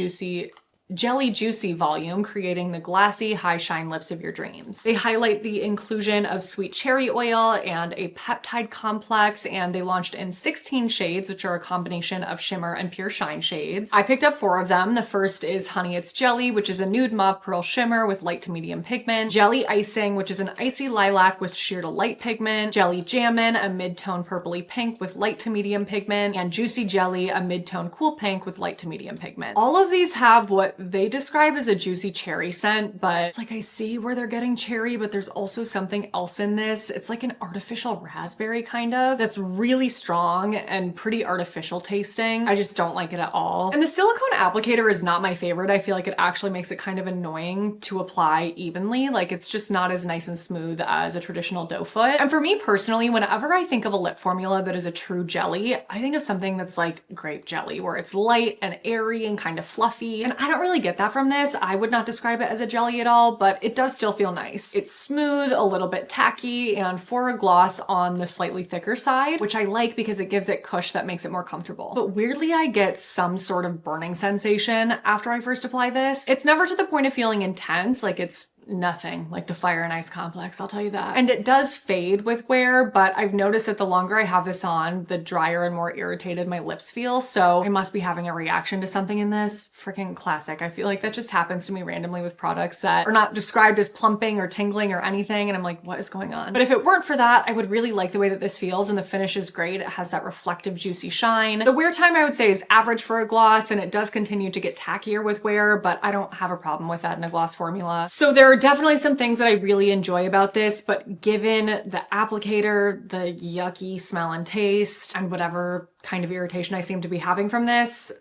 jelly juicy volume, creating the glassy high shine lips of your dreams. They highlight the inclusion of sweet cherry oil and a peptide complex, and they launched in 16 shades, which are a combination of shimmer and pure shine shades. I picked up 4 of them. The first is Honey It's Jelly, which is a nude mauve pearl shimmer with light to medium pigment, Jelly Icing, which is an icy lilac with sheer to light pigment, Jelly Jammin', a mid-tone purpley pink with light to medium pigment, and Juicy Jelly, a mid-tone cool pink with light to medium pigment. All of these have what they describe as a juicy cherry scent, but it's like I see where they're getting cherry, but there's also something else in this. It's like an artificial raspberry kind of, that's really strong and pretty artificial tasting. I just don't like it at all. And the silicone applicator is not my favorite. I feel like it actually makes it kind of annoying to apply evenly. Like it's just not as nice and smooth as a traditional doe foot. And for me personally, whenever I think of a lip formula that is a true jelly, I think of something that's like grape jelly, where it's light and airy and kind of fluffy. And I don't really get that from this. I would not describe it as a jelly at all, but it does still feel nice. It's smooth, a little bit tacky, and for a gloss on the slightly thicker side, which I like because it gives it cush that makes it more comfortable. But weirdly, I get some sort of burning sensation after I first apply this. It's never to the point of feeling intense, like it's nothing like the fire and ice complex, I'll tell you that. And it does fade with wear, but I've noticed that the longer I have this on, the drier and more irritated my lips feel. So I must be having a reaction to something in this. Freaking classic. I feel like that just happens to me randomly with products that are not described as plumping or tingling or anything. And I'm like, what is going on? But if it weren't for that, I would really like the way that this feels, and the finish is great. It has that reflective, juicy shine. The wear time I would say is average for a gloss, and it does continue to get tackier with wear, but I don't have a problem with that in a gloss formula. So there are definitely some things that I really enjoy about this, but given the applicator, the yucky smell and taste, and whatever kind of irritation I seem to be having from this,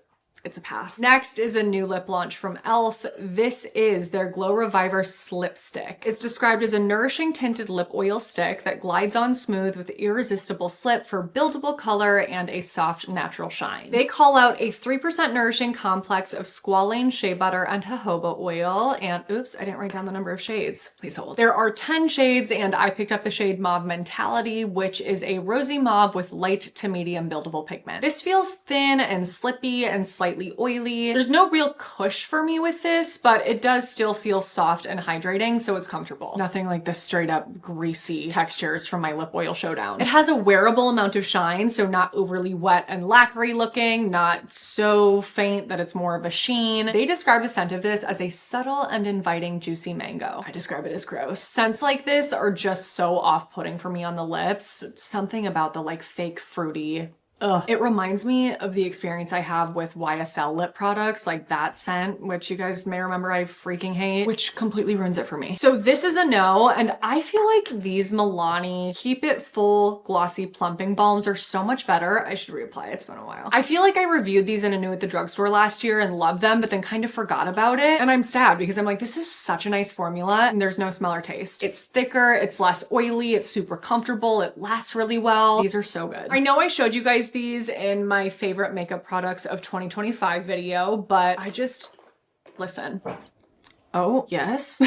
it's a pass. Next is a new lip launch from e.l.f. This is their Glow Reviver Slipstick. It's described as a nourishing tinted lip oil stick that glides on smooth with irresistible slip for buildable color and a soft natural shine. They call out a 3% nourishing complex of squalane, shea butter, and jojoba oil. And oops, I didn't write down the number of shades. Please hold. There are 10 shades and I picked up the shade Mauve Mentality, which is a rosy mauve with light to medium buildable pigment. This feels thin and slippy and slightly oily. There's no real cush for me with this, but it does still feel soft and hydrating, so it's comfortable. Nothing like the straight up greasy textures from my lip oil showdown. It has a wearable amount of shine, so not overly wet and lacquery looking, not so faint that it's more of a sheen. They describe the scent of this as a subtle and inviting juicy mango. I describe it as gross. Scents like this are just so off-putting for me on the lips. Something about the like fake fruity. Ugh. It reminds me of the experience I have with YSL lip products, like that scent, which you guys may remember I freaking hate, which completely ruins it for me. So this is a no, and I feel like these Milani Keep It Full Glossy Plumping Balms are so much better. I should reapply, it's been a while. I feel like I reviewed these in a new at the drugstore last year and loved them, but then kind of forgot about it. And I'm sad because I'm like, this is such a nice formula and there's no smell or taste. It's thicker, it's less oily, it's super comfortable, it lasts really well. These are so good. I know I showed you guys these in my favorite makeup products of 2025 video, but listen. Oh, yes.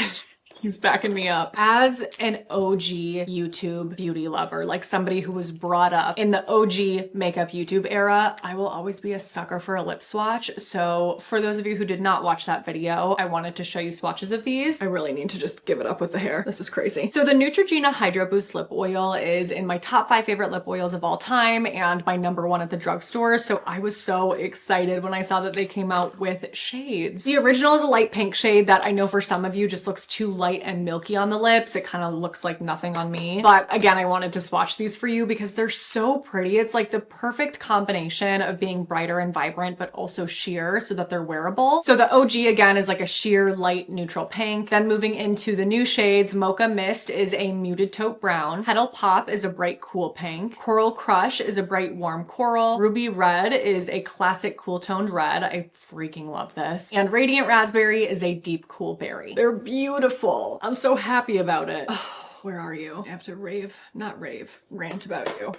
He's backing me up. As an OG YouTube beauty lover, like somebody who was brought up in the OG makeup YouTube era, I will always be a sucker for a lip swatch. So for those of you who did not watch that video, I wanted to show you swatches of these. I really need to just give it up with the hair. This is crazy. So the Neutrogena Hydro Boost Lip Oil is in my top 5 favorite lip oils of all time and my #1 at the drugstore. So I was so excited when I saw that they came out with shades. The original is a light pink shade that I know for some of you just looks too light and milky on the lips. It kind of looks like nothing on me. But again, I wanted to swatch these for you because they're so pretty. It's like the perfect combination of being brighter and vibrant, but also sheer so that they're wearable. So the OG again is like a sheer light neutral pink. Then moving into the new shades, Mocha Mist is a muted taupe brown. Petal Pop is a bright cool pink. Coral Crush is a bright warm coral. Ruby Red is a classic cool toned red. I freaking love this. And Radiant Raspberry is a deep cool berry. They're beautiful. I'm so happy about it. Oh, where are you? I have to rant about you.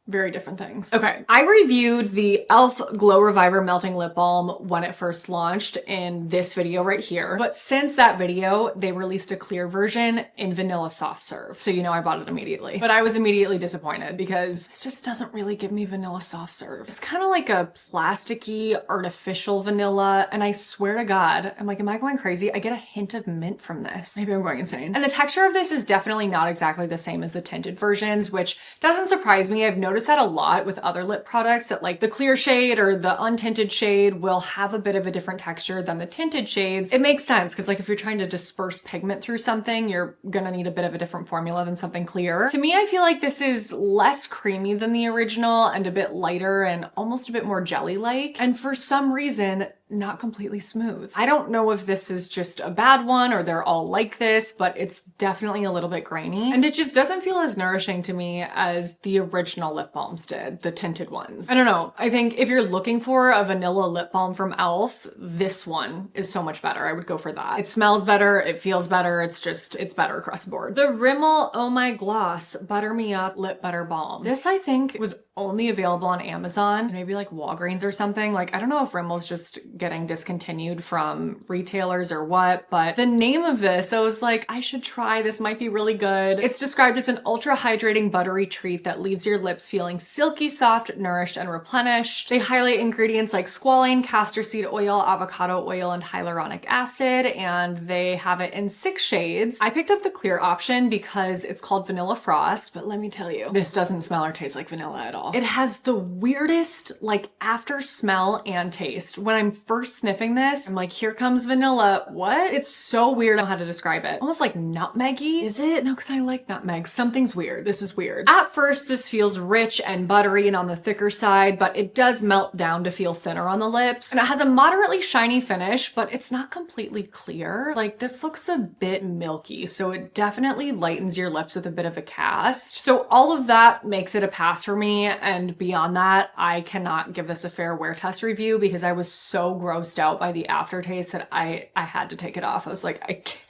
Very different things. Okay, I reviewed the e.l.f. Glow Reviver Melting Lip Balm when it first launched in this video right here. But since that video, they released a clear version in Vanilla Soft Serve. So you know I bought it immediately. But I was immediately disappointed because this just doesn't really give me Vanilla Soft Serve. It's kind of like a plasticky, artificial vanilla. And I swear to God, I'm like, am I going crazy? I get a hint of mint from this. Maybe I'm going insane. And the texture of this is definitely not exactly the same as the tinted versions, which doesn't surprise me. I've noticed that a lot with other lip products that like the clear shade or the untinted shade will have a bit of a different texture than the tinted shades. It makes sense because like if you're trying to disperse pigment through something, you're gonna need a bit of a different formula than something clear. To me, I feel like this is less creamy than the original and a bit lighter and almost a bit more jelly-like. And for some reason, not completely smooth. I don't know if this is just a bad one or they're all like this, but it's definitely a little bit grainy. And it just doesn't feel as nourishing to me as the original lip balms did, the tinted ones. I don't know. I think if you're looking for a vanilla lip balm from e.l.f., this one is so much better. I would go for that. It smells better. It feels better. It's better across the board. The Rimmel Oh My Gloss Butter Me Up Lip Butter Balm. This I think was only available on Amazon, maybe like Walgreens or something. Like, I don't know if Rimmel's just getting discontinued from retailers or what, but the name of this, I was like, I should try, this might be really good. It's described as an ultra hydrating buttery treat that leaves your lips feeling silky soft, nourished, and replenished. They highlight ingredients like squalane, castor seed oil, avocado oil, and hyaluronic acid, and they have it in 6 shades. I picked up the clear option because it's called Vanilla Frost, but let me tell you, this doesn't smell or taste like vanilla at all. It has the weirdest like after smell and taste. When I'm first sniffing this, I'm like, here comes vanilla. What? It's so weird. I don't know how to describe it. Almost like nutmeggy. Is it? No, because I like nutmeg. Something's weird. This is weird. At first, this feels rich and buttery and on the thicker side, but it does melt down to feel thinner on the lips. And it has a moderately shiny finish, but it's not completely clear. Like, this looks a bit milky, so it definitely lightens your lips with a bit of a cast. So all of that makes it a pass for me, and beyond that, I cannot give this a fair wear test review because I was so grossed out by the aftertaste that I had to take it off. I was like, I can't.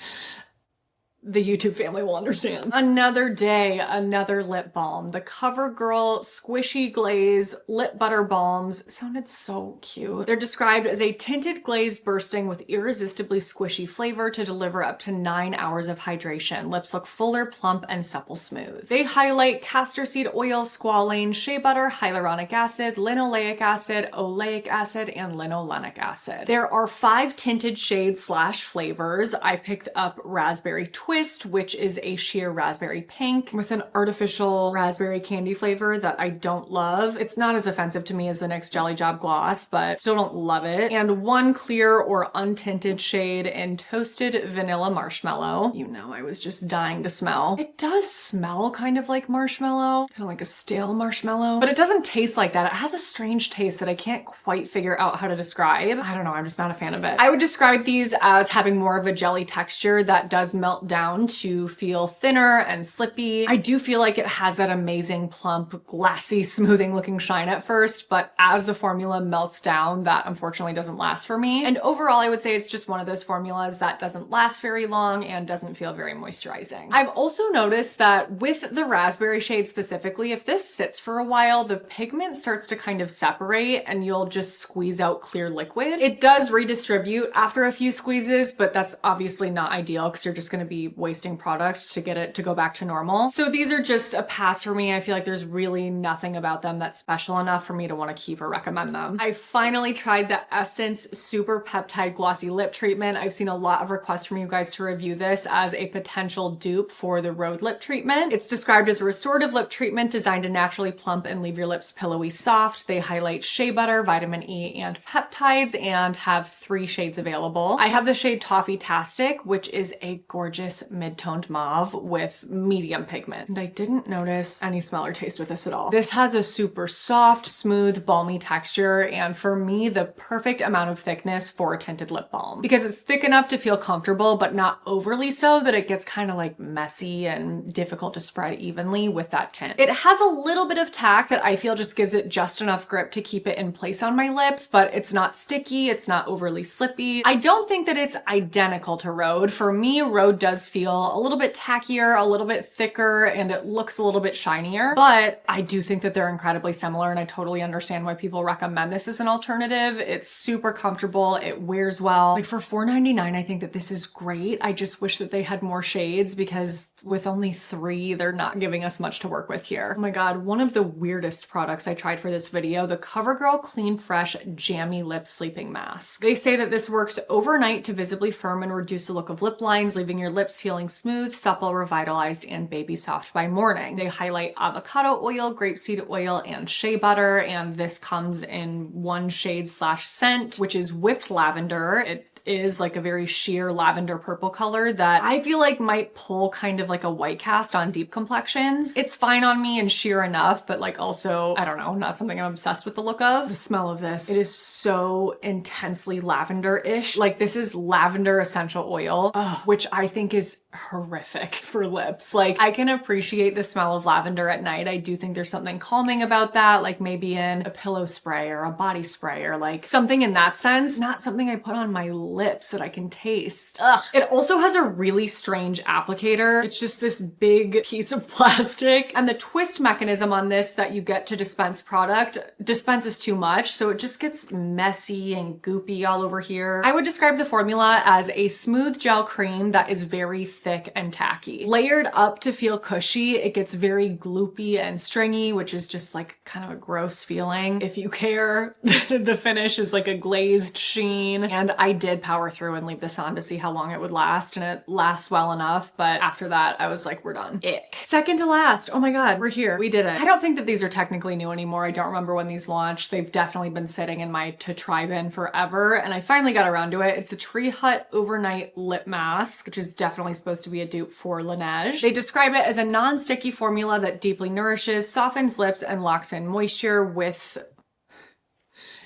The YouTube family will understand. Another day, another lip balm. The CoverGirl Squishy Glaze Lip Butter Balms sounded so cute. They're described as a tinted glaze bursting with irresistibly squishy flavor to deliver up to 9 hours of hydration. Lips look fuller, plump, and supple smooth. They highlight castor seed oil, squalane, shea butter, hyaluronic acid, linoleic acid, oleic acid, and linolenic acid. There are 5 tinted shades / flavors. I picked up Raspberry Twist, which is a sheer raspberry pink with an artificial raspberry candy flavor that I don't love. It's not as offensive to me as the NYX Jelly Job Gloss, but still don't love it. And 1 clear or untinted shade in Toasted Vanilla Marshmallow. You know, I was just dying to smell. It does smell kind of like marshmallow, kind of like a stale marshmallow, but it doesn't taste like that. It has a strange taste that I can't quite figure out how to describe. I don't know, I'm just not a fan of it. I would describe these as having more of a jelly texture that does melt down to feel thinner and slippy. I do feel like it has that amazing plump, glassy, smoothing looking shine at first, but as the formula melts down, that unfortunately doesn't last for me. And overall, I would say it's just one of those formulas that doesn't last very long and doesn't feel very moisturizing. I've also noticed that with the raspberry shade specifically, if this sits for a while, the pigment starts to kind of separate and you'll just squeeze out clear liquid. It does redistribute after a few squeezes, but that's obviously not ideal because you're just going to be wasting product to get it to go back to normal. So these are just a pass for me. I feel like there's really nothing about them that's special enough for me to want to keep or recommend them. I finally tried the Essence Super Peptide Glossy Lip Treatment. I've seen a lot of requests from you guys to review this as a potential dupe for the Rhode Lip Treatment. It's described as a restorative lip treatment designed to naturally plump and leave your lips pillowy soft. They highlight shea butter, vitamin E, and peptides and have 3 shades available. I have the shade Toffee-tastic, which is a gorgeous mid-toned mauve with medium pigment. And I didn't notice any smell or taste with this at all. This has a super soft, smooth, balmy texture, and for me, the perfect amount of thickness for a tinted lip balm. Because it's thick enough to feel comfortable, but not overly so that it gets kind of like messy and difficult to spread evenly with that tint. It has a little bit of tack that I feel just gives it just enough grip to keep it in place on my lips, but it's not sticky, it's not overly slippy. I don't think that it's identical to Rhode. For me, Rhode does feel a little bit tackier, a little bit thicker, and it looks a little bit shinier, but I do think that they're incredibly similar, and I totally understand why people recommend this as an alternative. It's super comfortable, it wears well. Like for $4.99, I think that this is great. I just wish that they had more shades because with only 3, they're not giving us much to work with here. Oh my god, one of the weirdest products I tried for this video, the CoverGirl Clean Fresh Jammy Lip Sleeping Mask. They say that this works overnight to visibly firm and reduce the look of lip lines, leaving your lips feeling smooth, supple, revitalized, and baby soft by morning. They highlight avocado oil, grapeseed oil, and shea butter, and this comes in 1 shade / scent, which is whipped lavender. It is like a very sheer lavender purple color that I feel like might pull kind of like a white cast on deep complexions. It's fine on me and sheer enough, but like also, I don't know, not something I'm obsessed with the look of. The smell of this, it is so intensely lavender-ish. Like this is lavender essential oil, which I think is horrific for lips. Like I can appreciate the smell of lavender at night. I do think there's something calming about that, like maybe in a pillow spray or a body spray or like something in that sense, not something I put on my lips that I can taste. Ugh. It also has a really strange applicator. It's just this big piece of plastic, and the twist mechanism on this that you get to dispense product dispenses too much, so it just gets messy and goopy all over here. I would describe the formula as a smooth gel cream that is very thick and tacky. Layered up to feel cushy, it gets very gloopy and stringy, which is just like kind of a gross feeling. If you care, the finish is like a glazed sheen, and I did did power through and leave this on to see how long it would last, and it lasts well enough, but after that I was like, we're done. Ick. Second to last. Oh my god, we're here. We did it. I don't think that these are technically new anymore. I don't remember when these launched. They've definitely been sitting in my to try bin forever, and I finally got around to it. It's a Tree Hut Overnight Lip Mask, which is definitely supposed to be a dupe for Laneige. They describe it as a non-sticky formula that deeply nourishes, softens lips, and locks in moisture with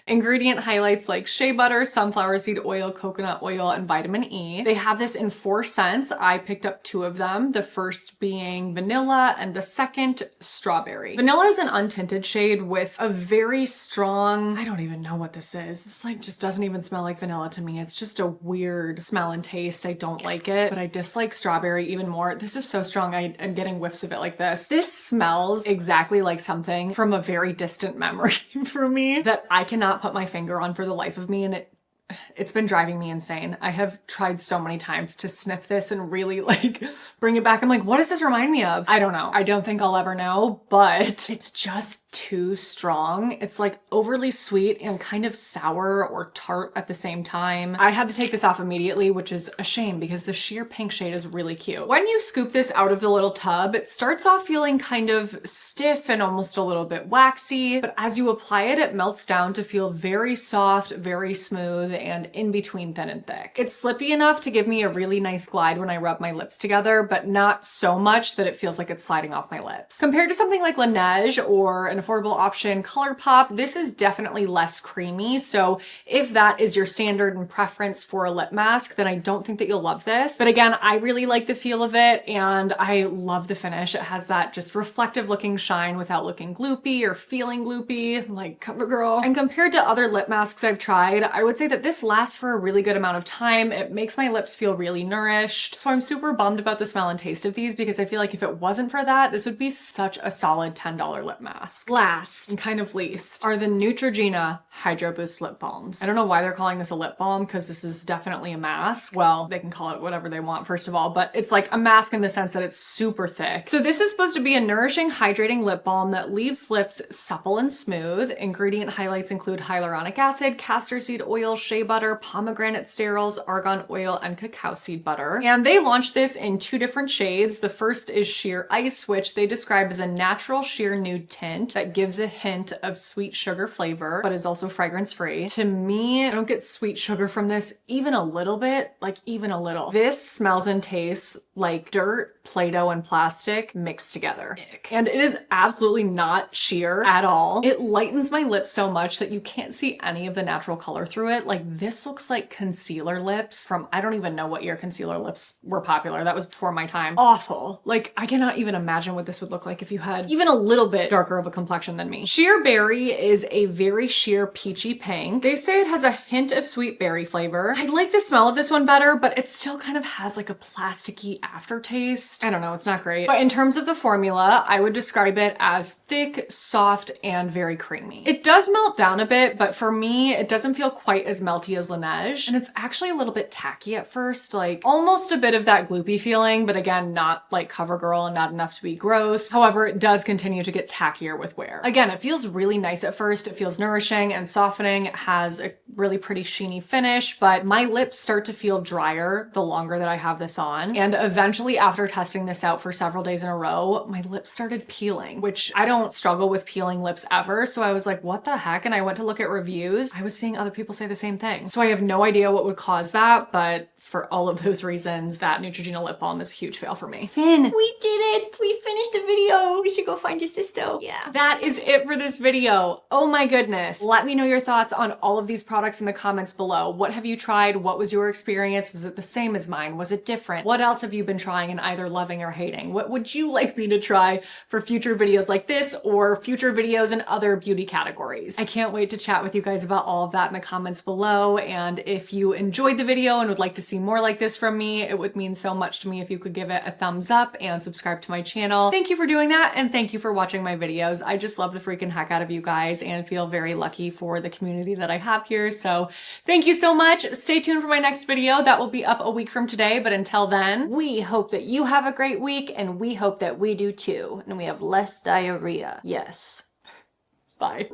ingredient highlights like shea butter, sunflower seed oil, coconut oil, and vitamin E. They have this in 4 scents. I picked up 2 of them, the first being vanilla and the second strawberry. Vanilla is an untinted shade with a very strong, I don't even know what this is. This like just doesn't even smell like vanilla to me. It's just a weird smell and taste. I don't like it, but I dislike strawberry even more. This is so strong. I am getting whiffs of it like this. This smells exactly like something from a very distant memory for me that I cannot put my finger on for the life of me, and it's been driving me insane. I have tried so many times to sniff this and really like bring it back. I'm like, what does this remind me of? I don't know. I don't think I'll ever know, but it's just too strong. It's like overly sweet and kind of sour or tart at the same time. I had to take this off immediately, which is a shame because the sheer pink shade is really cute. When you scoop this out of the little tub, it starts off feeling kind of stiff and almost a little bit waxy, but as you apply it, it melts down to feel very soft, very smooth, and in between thin and thick. It's slippy enough to give me a really nice glide when I rub my lips together, but not so much that it feels like it's sliding off my lips. Compared to something like Laneige or an affordable option, ColourPop, this is definitely less creamy. So if that is your standard and preference for a lip mask, then I don't think that you'll love this. But again, I really like the feel of it and I love the finish. It has that just reflective looking shine without looking gloopy or feeling gloopy like Covergirl. And compared to other lip masks I've tried, I would say that this lasts for a really good amount of time. It makes my lips feel really nourished. So I'm super bummed about the smell and taste of these because I feel like if it wasn't for that, this would be such a solid $10 lip mask. Last and kind of least are the Neutrogena Hydro Boost Lip Balms. I don't know why they're calling this a lip balm because this is definitely a mask. Well, they can call it whatever they want first of all, but it's like a mask in the sense that it's super thick. So this is supposed to be a nourishing, hydrating lip balm that leaves lips supple and smooth. Ingredient highlights include hyaluronic acid, castor seed oil, shea butter, pomegranate sterols, argan oil, and cacao seed butter. And they launched this in 2 different shades. The first is Sheer Ice, which they describe as a natural sheer nude tint that gives a hint of sweet sugar flavor, but is also fragrance free. To me, I don't get sweet sugar from this even a little bit, like even a little. This smells and tastes like dirt, Play-Doh, and plastic mixed together. Ick. And it is absolutely not sheer at all. It lightens my lips so much that you can't see any of the natural color through it. Like this looks like concealer lips from, I don't even know what year concealer lips were popular. That was before my time. Awful. Like I cannot even imagine what this would look like if you had even a little bit darker of a complexion than me. Sheer Berry is a very sheer peachy pink. They say it has a hint of sweet berry flavor. I like the smell of this one better, but it still kind of has like a plasticky aftertaste. I don't know, it's not great. But in terms of the formula, I would describe it as thick, soft, and very creamy. It does melt down a bit, but for me, it doesn't feel quite as melty as Laneige. And it's actually a little bit tacky at first, like almost a bit of that gloopy feeling, but again, not like Covergirl and not enough to be gross. However, it does continue to get tackier with wear. Again, it feels really nice at first. It feels nourishing and softening. It has a really pretty sheeny finish, but my lips start to feel drier the longer that I have this on. And eventually after testing this out for several days in a row, my lips started peeling, which I don't struggle with peeling lips ever. So I was like, what the heck? And I went to look at reviews. I was seeing other people say the same thing. So I have no idea what would cause that, but for all of those reasons, that Neutrogena lip balm is a huge fail for me. Finn, we did it! We finished a video! We should go find your sister. Yeah. That is it for this video. Oh my goodness. Let me know your thoughts on all of these products in the comments below. What have you tried? What was your experience? Was it the same as mine? Was it different? What else have you been trying and either loving or hating? What would you like me to try for future videos like this or future videos in other beauty categories? I can't wait to chat with you guys about all of that in the comments below. And if you enjoyed the video and would like to see more like this from me, it would mean so much to me if you could give it a thumbs up and subscribe to my channel. Thank you for doing that, and thank you for watching my videos. I just love the freaking heck out of you guys and feel very lucky for the community that I have here. So thank you so much. Stay tuned for my next video. That will be up a week from today, but until then, we hope that you have a great week, and we hope that we do too, and we have less diarrhea. Yes. Bye.